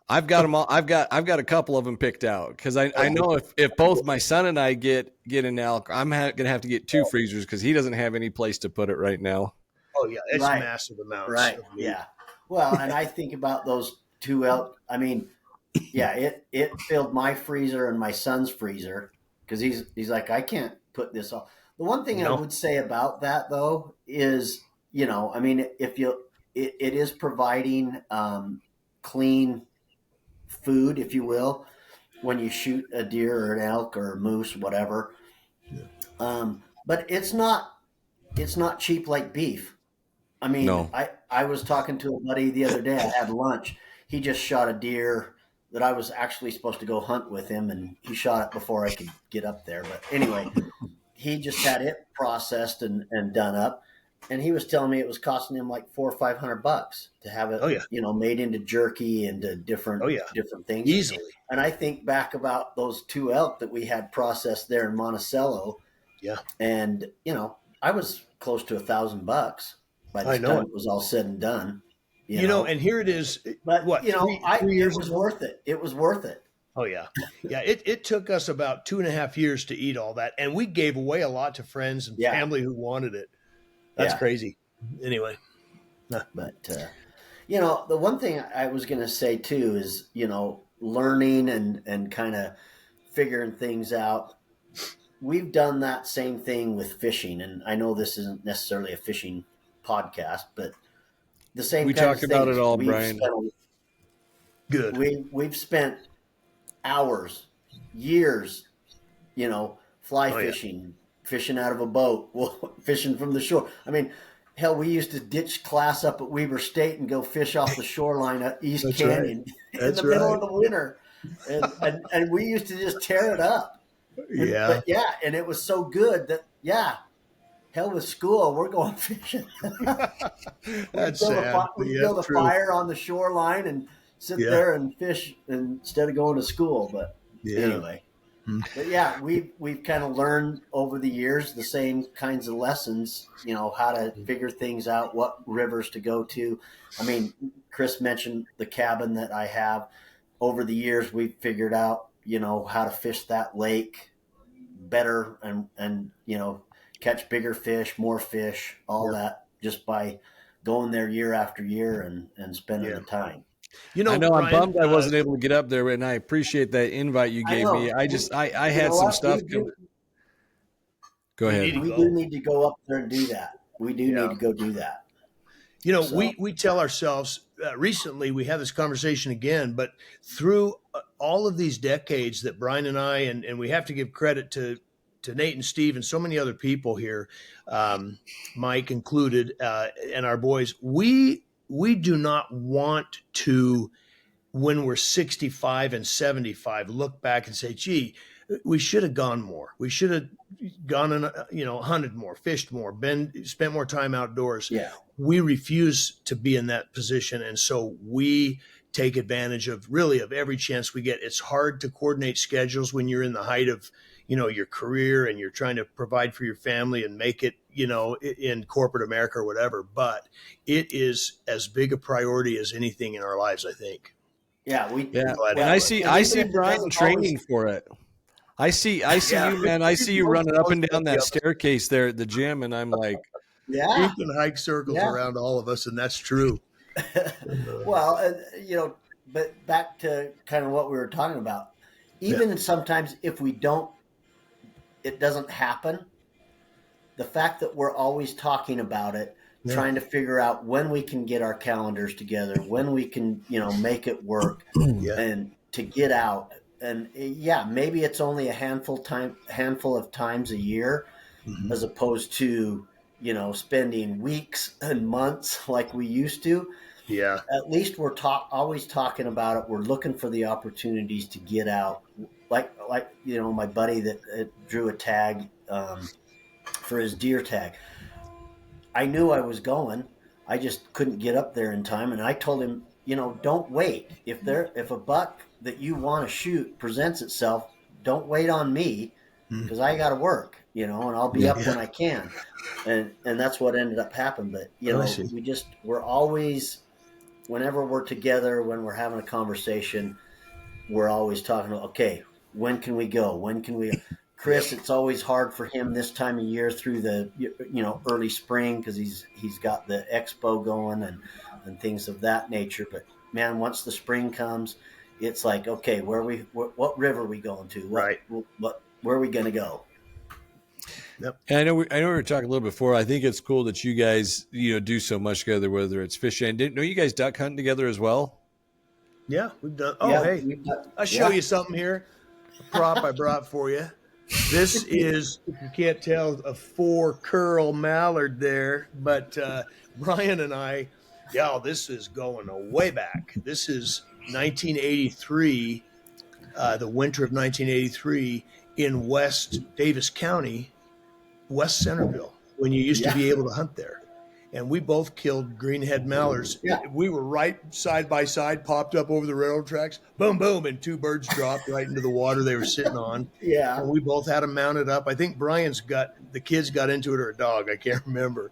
I've got them all. I've got a couple of them picked out, because I know if both my son and I get an elk, I'm going to have to get 2 freezers, because he doesn't have any place to put it right now. Oh yeah, it's massive amounts. Right. Yeah. Well, and I think about those 2 elk. I mean, yeah, it filled my freezer and my son's freezer, because he's like, I can't put this on. The one thing I would say about that though is, I mean, it is providing clean food, if you will, when you shoot a deer or an elk or a moose, whatever. But it's not cheap like beef. I mean, no. I was talking to a buddy the other day. I had lunch. He just shot a deer that I was actually supposed to go hunt with him, and he shot it before I could get up there. But anyway, he just had it processed and done up. And he was telling me it was costing him like $400 or $500 to have it, made into jerky and different things. Easily. And I think back about those 2 elk that we had processed there in Monticello. Yeah. And, I was close to $1,000 by the time it was all said and done. You know, and here it is. But, 3 years it was worth it. It was worth it. Oh, yeah. Yeah, it took us about 2.5 years to eat all that. And we gave away a lot to friends and family who wanted it. That's crazy. Anyway. But, You know, the one thing I was going to say too is, you know, learning and kind of figuring things out. We've done that same thing with fishing, and I know this isn't necessarily a fishing podcast, but the same We kind of talk about it things. all, Brian. Good. We've spent hours, years, you know, fly Oh, yeah. fishing, fishing out of a boat, fishing from the shore. I mean, hell, we used to ditch class up at Weber State and go fish off the shoreline at East That's Canyon right. in That's the middle right. of the winter. And we used to just tear it up. Yeah. But yeah, and it was so good that, yeah, hell with school, we're going fishing. That's sad. We'd Yeah, build a true. fire on the shoreline and sit Yeah. there and fish instead of going to school. But Yeah. anyway, but yeah, we've kind of learned over the years the same kinds of lessons, you know, how to figure things out, what rivers to go to. I mean, Chris mentioned the cabin that I have. Over the years, we've figured out, you know, how to fish that lake better and you know, catch bigger fish, more fish, all that just by going there year after year and spending the time. You know, I know I'm Brian, bummed I wasn't able to get up there, and I appreciate that invite you gave me. I had some stuff. Go ahead. We do need to go up there and do that. We do need to go do that. You know, we tell ourselves recently we had this conversation again, but through all of these decades that Brian and I, and we have to give credit to Nate and Steve and so many other people here, Mike included, and our boys, we do not want to, when we're 65 and 75, look back and say, gee, we should have gone more. We should have gone and, you know, hunted more, fished more, spent more time outdoors. Yeah. We refuse to be in that position. And so we take advantage of every chance we get. It's hard to coordinate schedules when you're in the height of, you know, your career and you're trying to provide for your family and make it, you know, in corporate America or whatever. But it is as big a priority as anything in our lives, I think. Yeah. And I see Brian training for it. I see you, man. I see you running up and down that staircase there at the gym, and I'm like, yeah, you can hike circles around all of us, and that's true. Well, you know, but back to kind of what we were talking about. Even sometimes if it doesn't happen. The fact that we're always talking about it, trying to figure out when we can get our calendars together, when we can, you know, make it work, and to get out. And maybe it's only a handful of times a year, as opposed to, you know, spending weeks and months like we used to. Yeah. At least we're always talking about it. We're looking for the opportunities to get out. Like you know, my buddy that drew a tag for his deer tag. I knew I was going. I just couldn't get up there in time, and I told him, you know, don't wait. If a buck that you want to shoot presents itself, don't wait on me, because I got to work, you know, and I'll be up when I can. And that's what ended up happening. But, you know, we're always, whenever we're together, when we're having a conversation, we're always talking about, okay, when can we go? When can we? Chris, it's always hard for him this time of year through the, you know, early spring, because he's got the Expo going and things of that nature. But man, once the spring comes, it's like, okay, what river are we going to? Where are we going to go? Yep. And I know we were talking a little before. I think it's cool that you guys, you know, do so much together, whether it's fishing. Didn't know you guys duck hunting together as well? Yeah, we've done. Oh, hey, I'll show you something here. A prop I brought for you. This is, if you can't tell, a 4-curl mallard there. But Brian and I, this is going way back. This is 1983, the winter of 1983 in West Davis County, West Centerville, when you used to be able to hunt there. And we both killed greenhead mallards. Yeah. We were right side by side, popped up over the railroad tracks, boom, boom, and 2 birds dropped right into the water they were sitting on. Yeah. And we both had them mounted up. I think the kids got into it, or a dog, I can't remember.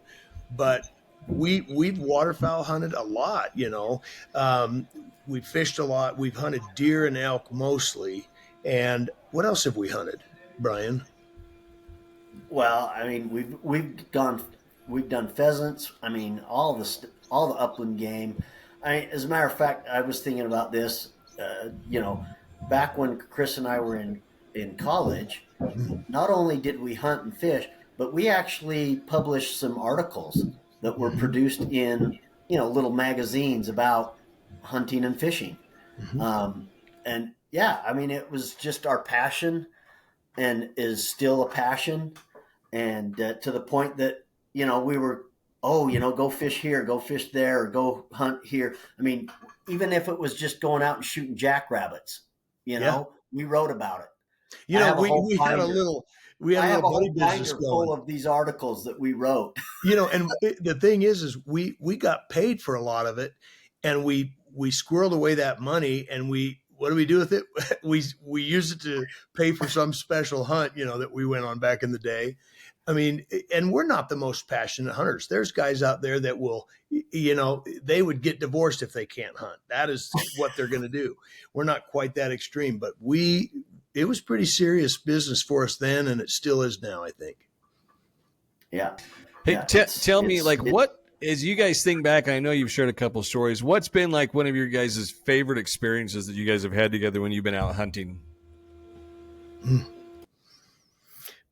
But we've waterfowl hunted a lot, you know. We've fished a lot. We've hunted deer and elk mostly. And what else have we hunted, Brian? Well, I mean, we've done pheasants. I mean, all the upland game. As a matter of fact, I was thinking about this, back when Chris and I were in college, not only did we hunt and fish, but we actually published some articles that were produced in, little magazines about hunting and fishing. And yeah, I mean, it was just our passion and is still a passion. And to the point that, we were, go fish here, go fish there, or go hunt here. I mean, even if it was just going out and shooting jackrabbits, we wrote about it. You I know, have a we, whole we had a binder. little I have a buddy whole business binder full going. of these articles that we wrote. And the thing is we got paid for a lot of it, and we squirreled away that money, and what do we do with it? We use it to pay for some special hunt, that we went on back in the day. I mean, and we're not the most passionate hunters. There's guys out there that will, they would get divorced if they can't hunt. That is what they're going to do. We're not quite that extreme, but it was pretty serious business for us then, and it still is now, I think. Yeah. Hey, Yeah, tell me, what, as you guys think back, I know you've shared a couple of stories. What's been like one of your guys' favorite experiences that you guys have had together when you've been out hunting?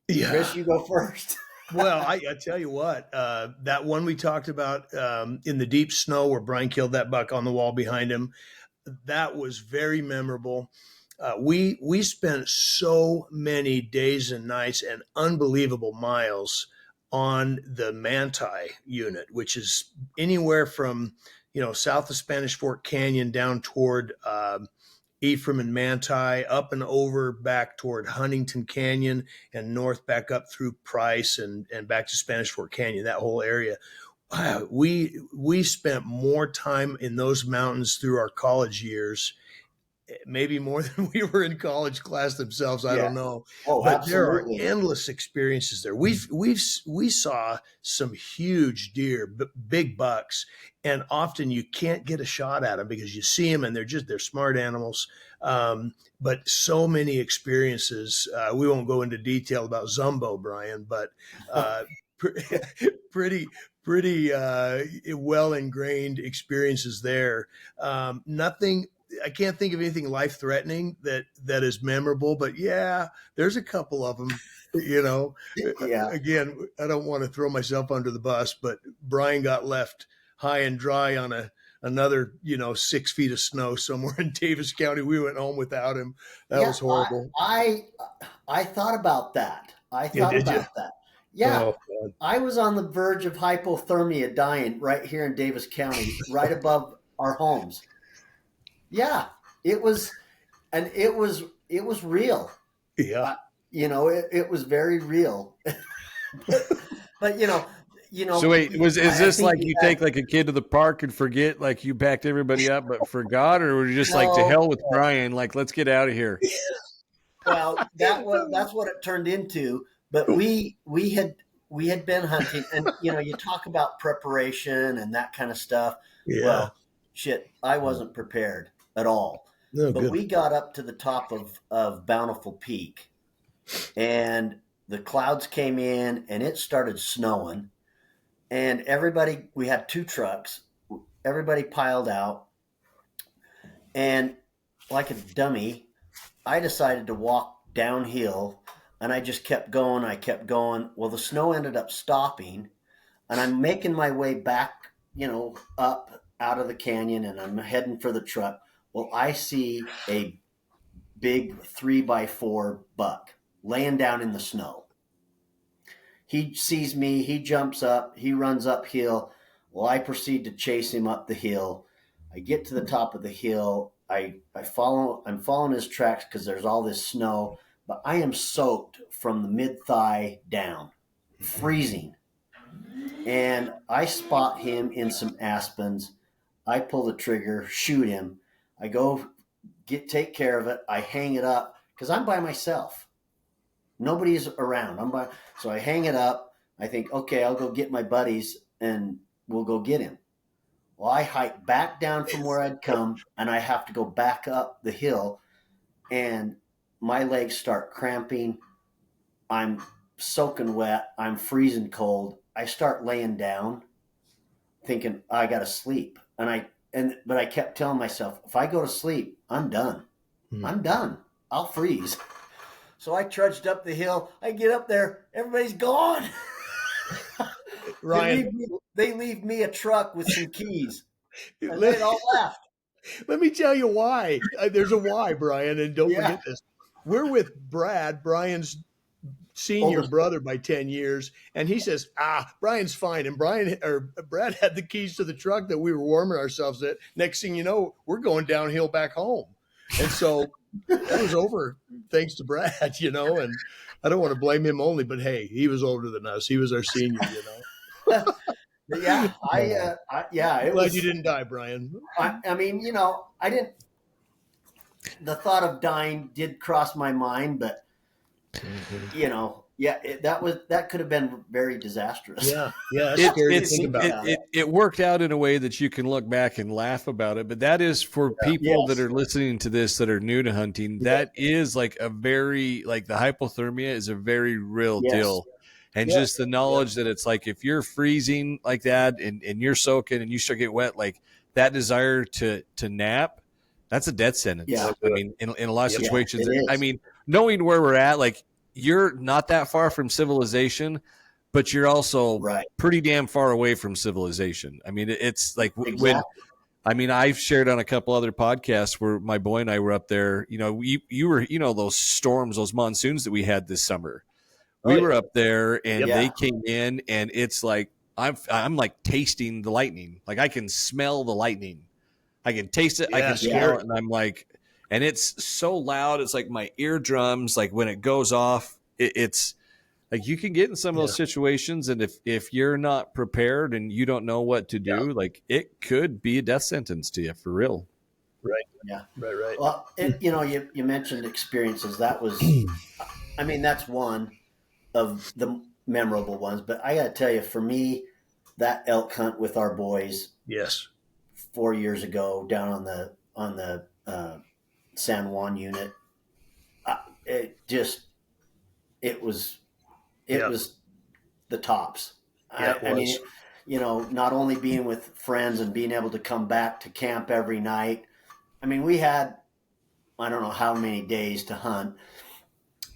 Yeah. Chris, you go first. Well, I tell you what, that one we talked about in the deep snow where Bryan killed that buck on the wall behind him, that was very memorable. We spent so many days and nights and unbelievable miles on the Manti unit, which is anywhere from, south of Spanish Fork Canyon down toward Ephraim and Manti, up and over back toward Huntington Canyon, and north back up through Price and back to Spanish Fork Canyon, that whole area. We spent more time in those mountains through our college years, maybe more than we were in college class themselves. I don't know. Oh, but absolutely. There are endless experiences there. We saw some huge deer, big bucks, and often you can't get a shot at them because you see them and they're smart animals. But so many experiences. We won't go into detail about Zumbo, Bryan, but pretty well ingrained experiences there. Nothing. I can't think of anything life threatening that is memorable, but yeah, there's a couple of them. Yeah. Again, I don't want to throw myself under the bus, but Bryan got left high and dry on another 6 feet of snow somewhere in Davis County. We went home without him. That was horrible. I thought about that. Did you? Yeah. Oh, I was on the verge of hypothermia, dying right here in Davis County, right above our homes. Yeah, it was real. Yeah. It was very real. but So wait, is this like you take like a kid to the park and forget, like you backed everybody up but forgot, or were you just like, to hell with Bryan, like let's get out of here? Well, that's what it turned into. But we had been hunting, and you talk about preparation and that kind of stuff. Yeah. Well, shit, I wasn't prepared at all. No, but good. we got up to the top of Bountiful Peak, and the clouds came in, and it started snowing. And everybody, we had 2 trucks, everybody piled out. And like a dummy, I decided to walk downhill, and I just kept going. I kept going. Well, the snow ended up stopping, and I'm making my way back, up out of the canyon, and I'm heading for the truck. Well, I see a big 3x4 buck laying down in the snow. He sees me, he jumps up, he runs uphill. Well, I proceed to chase him up the hill. I get to the top of the hill. I'm following his tracks because there's all this snow, but I am soaked from the mid-thigh down, freezing. And I spot him in some aspens. I pull the trigger, shoot him. I go take care of it. I hang it up because I'm by myself. Nobody's around. So I hang it up. I think, okay, I'll go get my buddies and we'll go get him. Well, I hike back down from where I'd come, and I have to go back up the hill, and my legs start cramping. I'm soaking wet. I'm freezing cold. I start laying down thinking I got to sleep. And but I kept telling myself, if I go to sleep, I'm done. I'm done. I'll freeze. So I trudged up the hill. I get up there, everybody's gone. Ryan, they leave me a truck with some keys. And let, they all left. let me tell you why. There's a why, Brian, and don't Yeah. forget this. We're with Brad, Brian's senior Oldest. brother by 10 years, and he says, Brian's fine. And Brad had the keys to the truck that we were warming ourselves at. Next thing you know, we're going downhill back home. And so that was over thanks to Brad, you know, and I don't want to blame him only, but hey, he was older than us. He was our senior, you know. Yeah, I'm glad you didn't die, Brian. I mean, you know, I didn't. The thought of dying did cross my mind, but you know, yeah, that could have been very disastrous. Yeah, that's scary to think about. It worked out in a way that you can look back and laugh about it, but that is for people that are listening to this that are new to hunting. That is like a very, like the hypothermia is a very real deal. And just the knowledge that it's like if you're freezing like that and you're soaking and you start get wet, like that desire to nap, that's a death sentence. Yeah. I mean, in a lot of situations, it is. I mean, knowing where we're at, like you're not that far from civilization, but you're also pretty damn far away from civilization. I mean, it's like when, I mean, I've shared on a couple other podcasts where my boy and I were up there, you know, you were, you know, those storms, those monsoons that we had this summer. We were up there and they came in and it's like, I'm like tasting the lightning. Like I can smell the lightning. I can taste it. I can smell it. And I'm like, and it's so loud. It's like my eardrums, like when it goes off, it's like you can get in some of those situations. And if you're not prepared and you don't know what to do, like it could be a death sentence to you for real. Right. Yeah. Right. Well, you know, you mentioned experiences. That was, I mean, that's one of the memorable ones. But I got to tell you, for me, that elk hunt with our boys, 4 years ago down on the San Juan unit, it was the tops. I mean, you know, not only being with friends and being able to come back to camp every night. I mean, we had, I don't know how many days to hunt,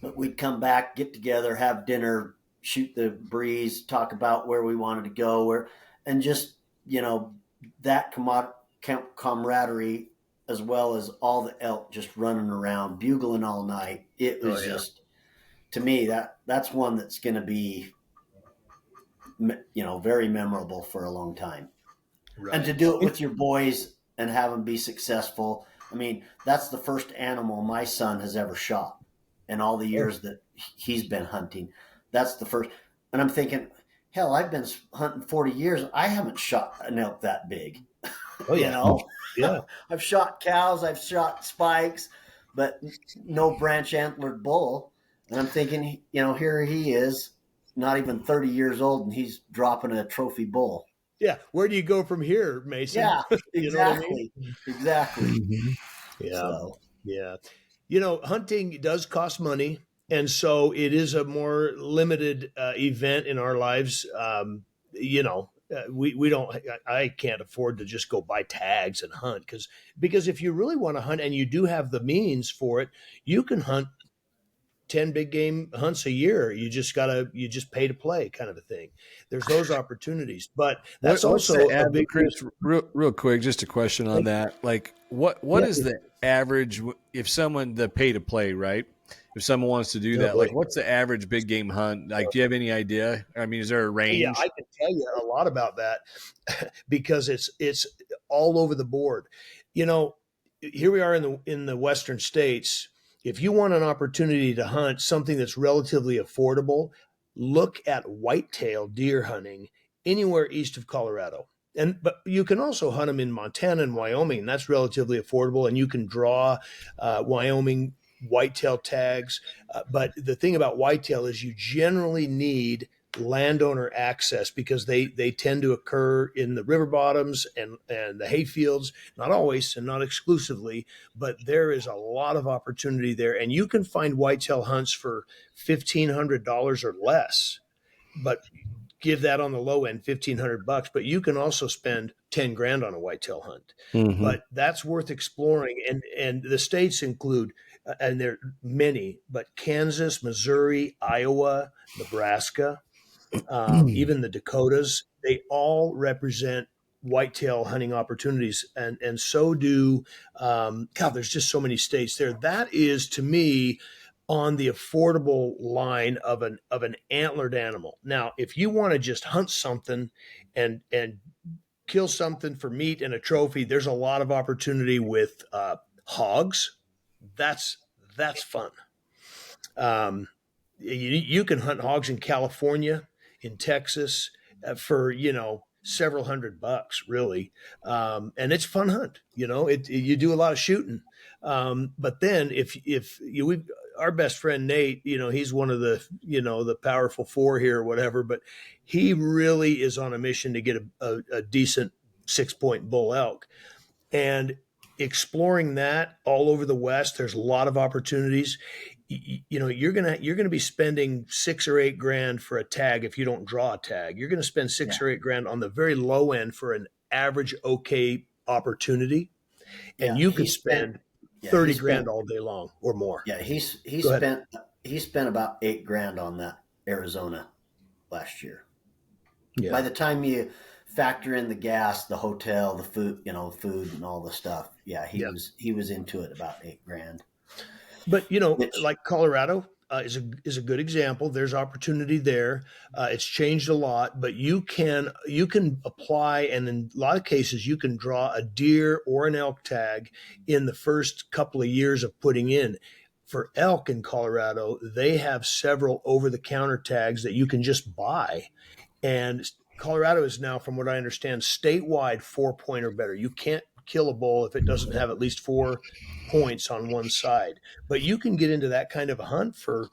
but we'd come back, get together, have dinner, shoot the breeze, talk about where we wanted to go, and just, you know, that camaraderie, as well as all the elk just running around, bugling all night. It was just, to me, that's one that's going to be, you know, very memorable for a long time. Right. And to do it with your boys and have them be successful. I mean, that's the first animal my son has ever shot in all the years that he's been hunting. That's the first. And I'm thinking, hell, I've been hunting 40 years. I haven't shot an elk that big. Oh, yeah. You know? Yeah. I've shot cows, I've shot spikes, but no branch antlered bull. And I'm thinking, you know, here he is, not even 30 years old, and he's dropping a trophy bull. Yeah. Where do you go from here, Mason? Yeah, exactly. You know what I mean? Exactly. Mm-hmm. Yeah. You know, hunting does cost money. And so it is a more limited event in our lives. You know, we don't, I can't afford to just go buy tags and hunt because if you really want to hunt and you do have the means for it, you can hunt 10 big game hunts a year. You just pay to play kind of a thing. There's those opportunities, but that's also a big, Chris, real quick, just a question on that. Like what is the average, if someone, the pay to play, right? If someone wants to do that, like what's the average big game hunt? Like, do you have any idea? I mean, is there a range? Yeah, I can tell you a lot about that because it's all over the board. You know, here we are in the Western states. If you want an opportunity to hunt something that's relatively affordable, look at whitetail deer hunting anywhere east of Colorado. But you can also hunt them in Montana and Wyoming. That's relatively affordable, and you can draw Wyoming whitetail tags. But the thing about whitetail is you generally need landowner access because they tend to occur in the river bottoms and the hay fields, not always and not exclusively, but there is a lot of opportunity there. And you can find whitetail hunts for $1,500 or less. But give that on the low end, $1,500, but you can also spend 10 grand on a whitetail hunt. Mm-hmm. But that's worth exploring. And the states include, and there are many, but Kansas, Missouri, Iowa, Nebraska, even the Dakotas, they all represent whitetail hunting opportunities. And so do, God, there's just so many states there. That is, to me, on the affordable line of an antlered animal. Now, if you want to just hunt something and kill something for meat and a trophy, there's a lot of opportunity with hogs. That's fun. You can hunt hogs in California, in Texas, for several $100, really, and it's a fun hunt. You do a lot of shooting, but then if our best friend Nate, he's one of the powerful four here or whatever, but he really is on a mission to get a decent 6-point bull elk, and exploring that all over the West. There's a lot of opportunities. You're gonna be spending $6 or $8 grand for a tag if you don't draw a tag. You're gonna spend $6 or $8 grand on the very low end for an average okay opportunity, and you can spend 30 grand all day long or more. Yeah, he spent about $8 grand on that Arizona last year. Yeah. By the time you factor in the gas, the hotel, the food, food and all the stuff, he was into it about $8 grand. But like Colorado is a good example. There's opportunity there. It's changed a lot, but you can apply, and in a lot of cases, you can draw a deer or an elk tag in the first couple of years of putting in. For elk in Colorado, they have several over-the-counter tags that you can just buy, and Colorado is now, from what I understand, statewide 4-point or better. You can't kill a bull if it doesn't have at least 4 points on one side, but you can get into that kind of a hunt for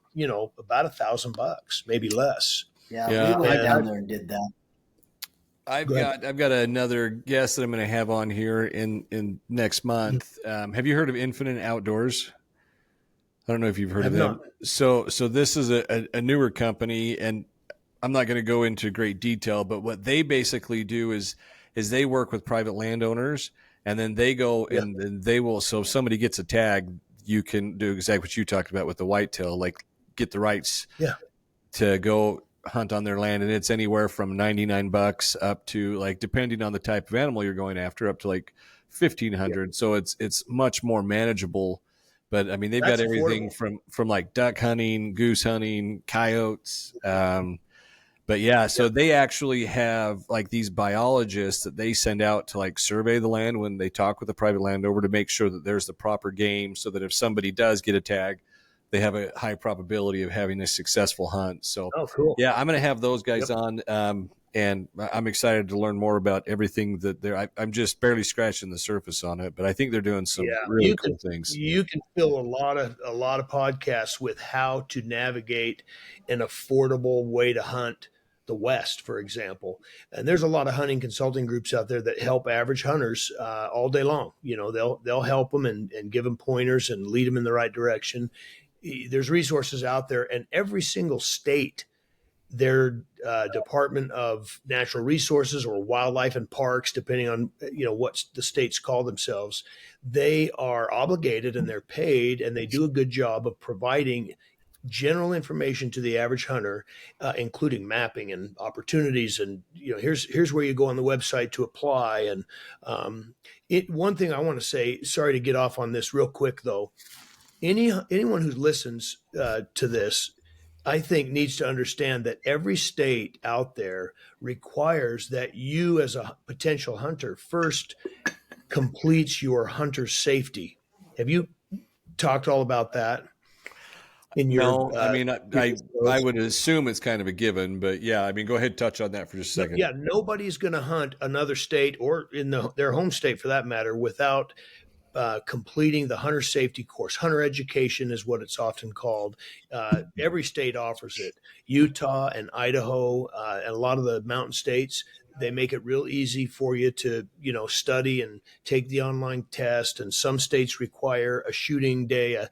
about $1,000, maybe less. Yeah, we went down there and did that. I've got another guest that I'm going to have on here in next month. Have you heard of Infinite Outdoors? I don't know if you've heard of them. So this is a newer company, and I'm not going to go into great detail, but what they basically do is they work with private landowners, and then they go and they will. So if somebody gets a tag, you can do exactly what you talked about with the whitetail, like get the rights to go hunt on their land. And it's anywhere from $99 up to, like, depending on the type of animal you're going after, up to like $1,500. So it's much more manageable. But I mean, they've got everything from like duck hunting, goose hunting, coyotes. But yeah, so they actually have like these biologists that they send out to like survey the land when they talk with the private landowner to make sure that there's the proper game, so that if somebody does get a tag, they have a high probability of having a successful hunt. So, cool. Yeah, I'm going to have those guys on, and I'm excited to learn more about everything that they're. I'm just barely scratching the surface on it, but I think they're doing some really cool things. You can fill a lot of podcasts with how to navigate an affordable way to hunt the West, for example. And there's a lot of hunting consulting groups out there that help average hunters all day long. They'll help them and give them pointers and lead them in the right direction. There's resources out there, and every single state, their Department of Natural Resources or Wildlife and Parks, depending on what the states call themselves, they are obligated and they're paid, and they do a good job of providing general information to the average hunter, including mapping and opportunities. And here's where you go on the website to apply. And one thing I want to say, sorry to get off on this real quick though, anyone who listens to this, I think, needs to understand that every state out there requires that you, as a potential hunter, first completes your hunter safety. Have you talked all about that? No, I mean, I would assume it's kind of a given, but yeah, I mean, go ahead and touch on that for just a second. Yeah, nobody's going to hunt another state, or in their home state for that matter, without completing the hunter safety course. Hunter education is what it's often called. Every state offers it. Utah and Idaho and a lot of the mountain states, they make it real easy for you to, study and take the online test. And some states require a shooting day, a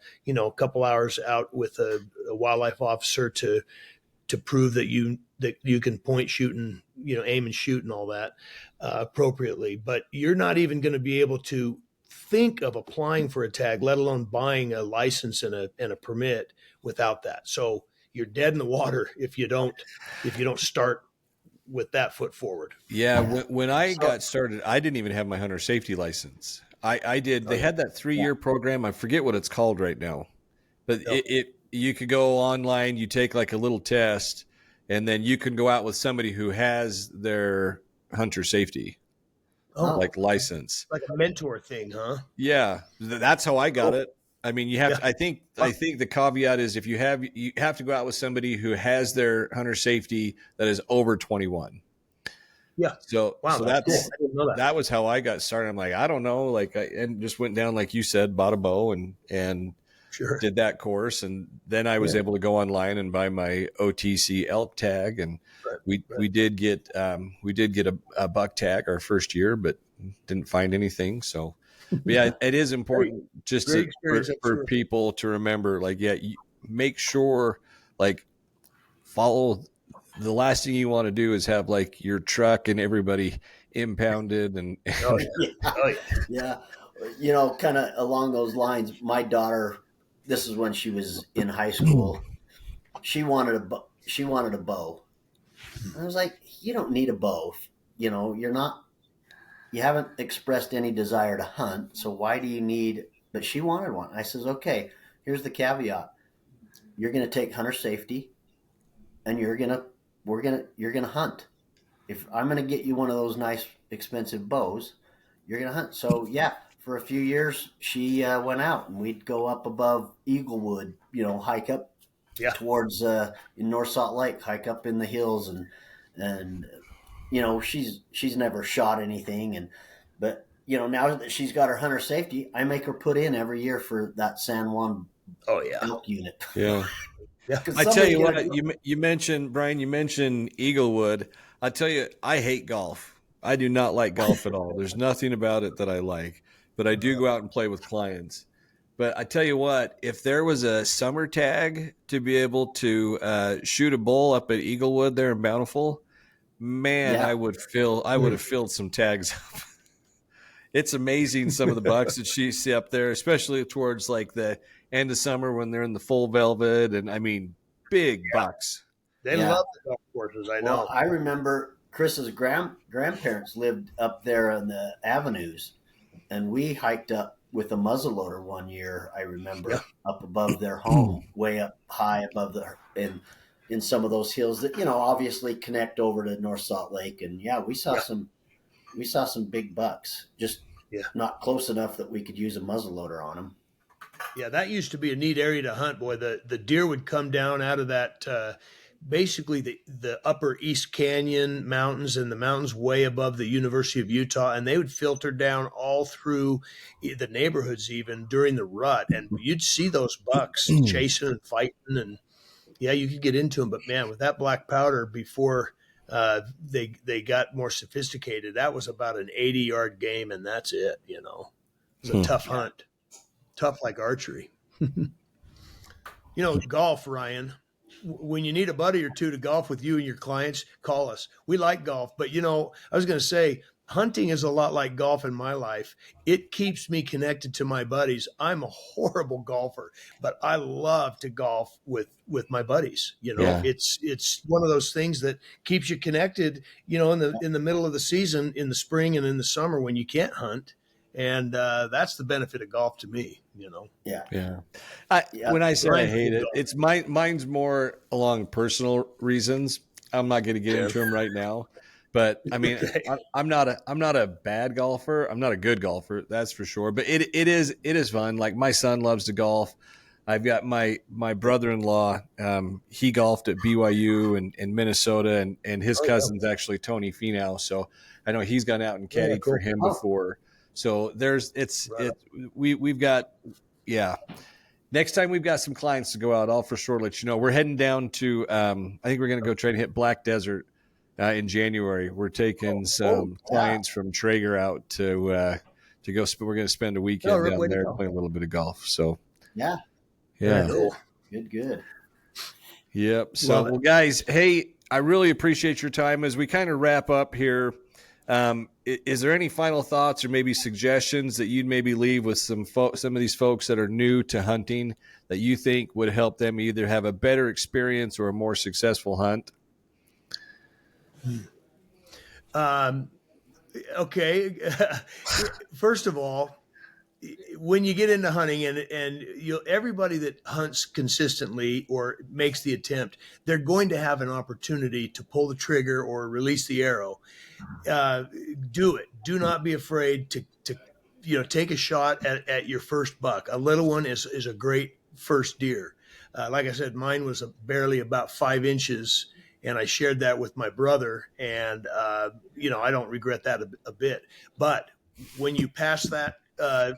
couple hours out with a wildlife officer to prove that that you can point, shoot, and aim and shoot and all that appropriately. But you're not even going to be able to think of applying for a tag, let alone buying a license and a permit without that. So you're dead in the water if you don't start with that foot forward. Yeah, when I got started, I didn't even have my hunter safety license. I did. They had that 3-year program. I forget what it's called right now, but you could go online. You take like a little test, and then you can go out with somebody who has their hunter safety, like license, like a mentor thing, huh? Yeah, that's how I got it. I mean, you have. To, I think the caveat is if you have to go out with somebody who has their hunter safety that is over 21. Yeah. So wow, so that's cool. I didn't know that. That was how I got started. I'm like, I don't know, and just went down like you said, bought a bow and sure. did that course, and then I was able to go online and buy my OTC elk tag, and we did get a buck tag our first year, but didn't find anything. So, but yeah, it is important for people to remember, like, you make sure, like, follow. The last thing you want to do is have like your truck and everybody impounded and yeah. Kind of along those lines, my daughter, this is when she was in high school. She wanted a bow. I was like, you don't need a bow. You haven't expressed any desire to hunt. So why do you need, but she wanted one. I says, okay, here's the caveat. You're going to take hunter safety and you're going to hunt. If I'm going to get you one of those nice expensive bows, you're going to hunt. So yeah, for a few years she went out and we'd go up above Eaglewood, hike up towards in North Salt Lake, hike up in the hills and she's never shot anything but now that she's got her hunter safety, I make her put in every year for that San Juan elk unit. Yeah. Yeah. I tell you what, you mentioned, Brian, Eaglewood. I tell you, I hate golf. I do not like golf at all. There's nothing about it that I like, but I do go out and play with clients. But I tell you what, if there was a summer tag to be able to shoot a bull up at Eaglewood there in Bountiful, man, I would have filled some tags up. It's amazing some of the bucks that you see up there, especially towards like the end of summer when they're in the full velvet, and I mean big bucks. They love the golf courses. I know. Well, I remember Chris's grandparents lived up there on the avenues, and we hiked up with a muzzleloader one year. I remember up above their home, way up high above in some of those hills that obviously connect over to North Salt Lake, and we saw some big bucks, just not close enough that we could use a muzzleloader on them. Yeah, that used to be a neat area to hunt. Boy, the deer would come down out of that, basically the upper East Canyon mountains and the mountains way above the University of Utah, and they would filter down all through the neighborhoods even during the rut, and you'd see those bucks chasing and fighting, and you could get into them. But man, with that black powder before they got more sophisticated, that was about an 80-yard game, and that's it. It was a tough hunt. Tough like archery. Golf, Ryan, when you need a buddy or two to golf with you and your clients, call us. We like golf, but I was going to say, hunting is a lot like golf in my life. It keeps me connected to my buddies. I'm a horrible golfer, but I love to golf with my buddies. It's one of those things that keeps you connected, in the middle of the season, in the spring and in the summer when you can't hunt. And that's the benefit of golf to me, Yeah. When I say I hate it, it's mine's more along personal reasons. I'm not going to get into them right now, but I mean, I'm not a bad golfer. I'm not a good golfer, that's for sure. But it is fun. Like my son loves to golf. I've got my brother-in-law. He golfed at BYU in Minnesota, and his cousin's actually Tony Finau. So I know he's gone out and caddied for him before. So we've got, next time we've got some clients to go out, I'll for sure let you know. We're heading down to, I think we're going to go try to hit Black Desert in January. We're taking some clients from Traeger out to go. We're going to spend a weekend down there playing a little bit of golf. So yeah. Cool. Good. Yep. So, well, guys, hey, I really appreciate your time. As we kind of wrap up here, is there any final thoughts or maybe suggestions that you'd maybe leave with some of these folks that are new to hunting that you think would help them either have a better experience or a more successful hunt? Okay. First of all, when you get into hunting and everybody that hunts consistently or makes the attempt, they're going to have an opportunity to pull the trigger or release the arrow. Do it. Do not be afraid to take a shot at your first buck. A little one is a great first deer. Like I said, mine was barely about 5 inches, and I shared that with my brother, and I don't regret that a bit. But when you pass that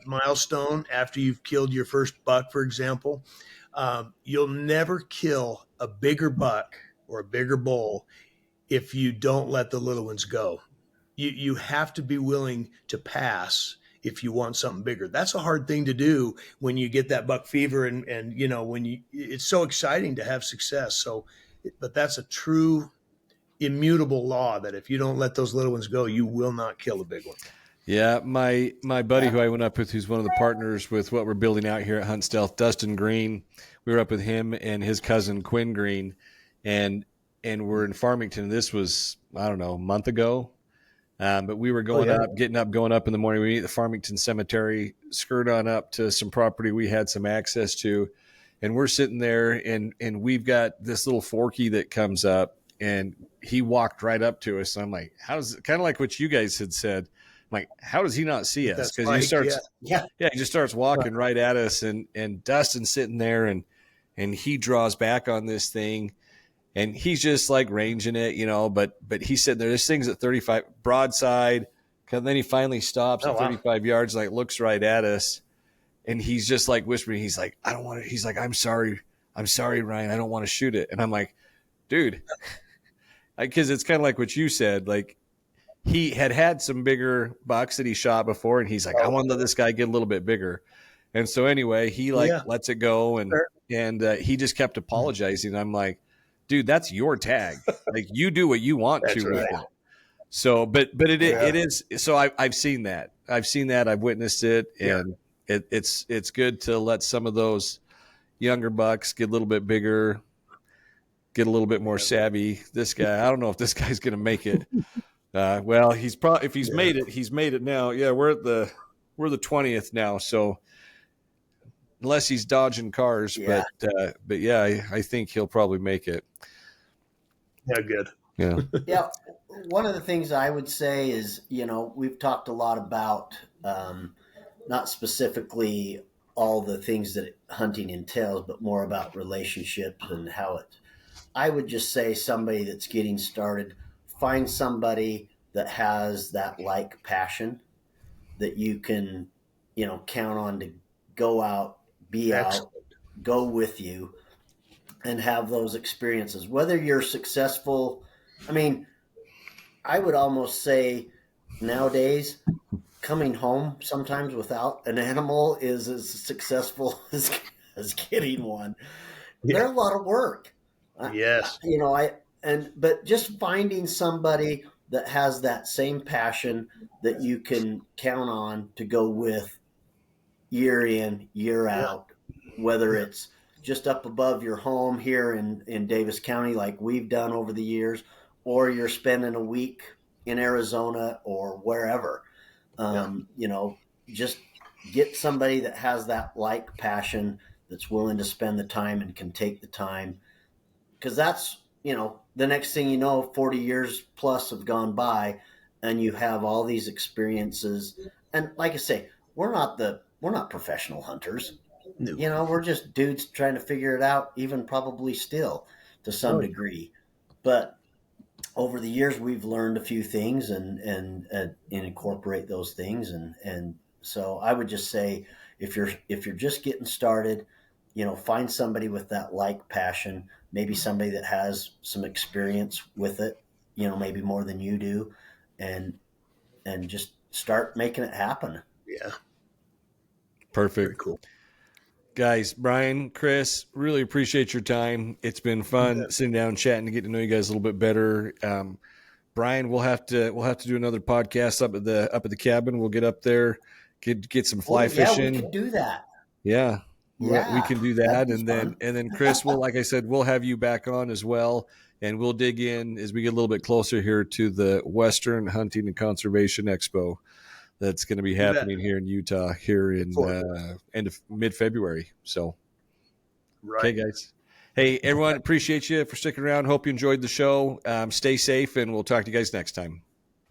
milestone after you've killed your first buck, for example, you'll never kill a bigger buck or a bigger bull if you don't let the little ones go. You have to be willing to pass if you want something bigger. That's a hard thing to do when you get that buck fever and when it's so exciting to have success. So, but that's a true immutable law that if you don't let those little ones go, you will not kill a big one. Yeah, my buddy who I went up with, who's one of the partners with what we're building out here at Hunt Stealth, Dustin Green. We were up with him and his cousin Quinn Green, and we're in Farmington. This was, I don't know, a month ago. But we were going up in the morning. We meet at the Farmington Cemetery, skirt on up to some property we had some access to, and we're sitting there, and we've got this little Forky that comes up, and he walked right up to us. And I'm like, how's it? Kind of like what you guys had said. I'm like, how does he not see us? Because he starts, he just starts walking right at us, and Dustin's sitting there, and he draws back on this thing, and he's just like ranging it, but he's sitting there. This thing's at 35 broadside, and then he finally stops at 35 yards, like looks right at us, and he's just like whispering. He's like, I don't want to. He's like, I'm sorry, Ryan, I don't want to shoot it. And I'm like, dude, because it's kind of like what you said, like. He had some bigger bucks that he shot before, and he's like, I want to let this guy get a little bit bigger. And so anyway, he lets it go, and he just kept apologizing. I'm like, dude, that's your tag. Like, you do what you want to with it. So, but it is. So I've seen that. I've witnessed it, and it's good to let some of those younger bucks get a little bit bigger, get a little bit more savvy. This guy, I don't know if this guy's going to make it. Well, he's probably, if he's made it, he's made it now. Yeah, we're the 20th now. So unless he's dodging cars, but yeah, I think he'll probably make it. Yeah, good. Yeah. Yeah. One of the things I would say is, we've talked a lot about, not specifically all the things that hunting entails, but more about relationships and how I would just say somebody that's getting started, find somebody that has that like passion that you can, count on to go out, be out, go with you, and have those experiences. Whether you're successful, I would almost say nowadays coming home sometimes without an animal is as successful as getting one. Yeah. They're a lot of work. Yes. But just finding somebody that has that same passion that you can count on to go with year in, year out, whether it's just up above your home here in Davis County, like we've done over the years, or you're spending a week in Arizona or wherever, just get somebody that has that like passion, that's willing to spend the time and can take the time. 'Cause that's, the next thing you know, 40 years plus have gone by and you have all these experiences. And like I say, we're not professional hunters. No. We're just dudes trying to figure it out, even probably still to some degree. But over the years, we've learned a few things and incorporate those things. And so I would just say, if you're just getting started, find somebody with that like passion, maybe somebody that has some experience with it, maybe more than you do, and just start making it happen. Yeah. Perfect. Very cool. Guys, Brian, Chris, really appreciate your time. It's been fun sitting down, chatting, to get to know you guys a little bit better. Brian, we'll have to do another podcast up at the cabin. We'll get up there, get some fly fishing. We could do that. Yeah, we can do that, and fun. then Chris, will, like I said, we'll have you back on as well, and we'll dig in as we get a little bit closer here to the Western Hunting and Conservation Expo that's going to be happening here in Utah here in end of mid-February. So, Okay, guys. Hey, everyone, appreciate you for sticking around. Hope you enjoyed the show. Stay safe, and we'll talk to you guys next time.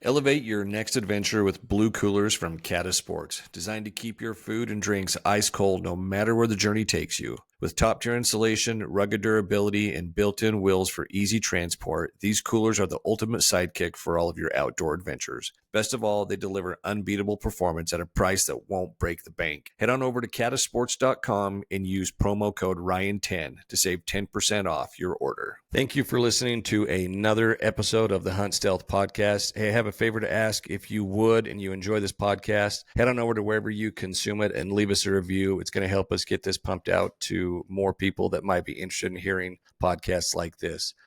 Elevate your next adventure with blue coolers from Cata Sports, designed to keep your food and drinks ice cold no matter where the journey takes you. With top-tier insulation, rugged durability, and built-in wheels for easy transport, these coolers are the ultimate sidekick for all of your outdoor adventures. Best of all, they deliver unbeatable performance at a price that won't break the bank. Head on over to catasports.com and use promo code Ryan10 to save 10% off your order. Thank you for listening to another episode of the Hunt Stealth Podcast. Hey, I have a favor to ask. If you would and you enjoy this podcast, head on over to wherever you consume it and leave us a review. It's going to help us get this pumped out to more people that might be interested in hearing podcasts like this.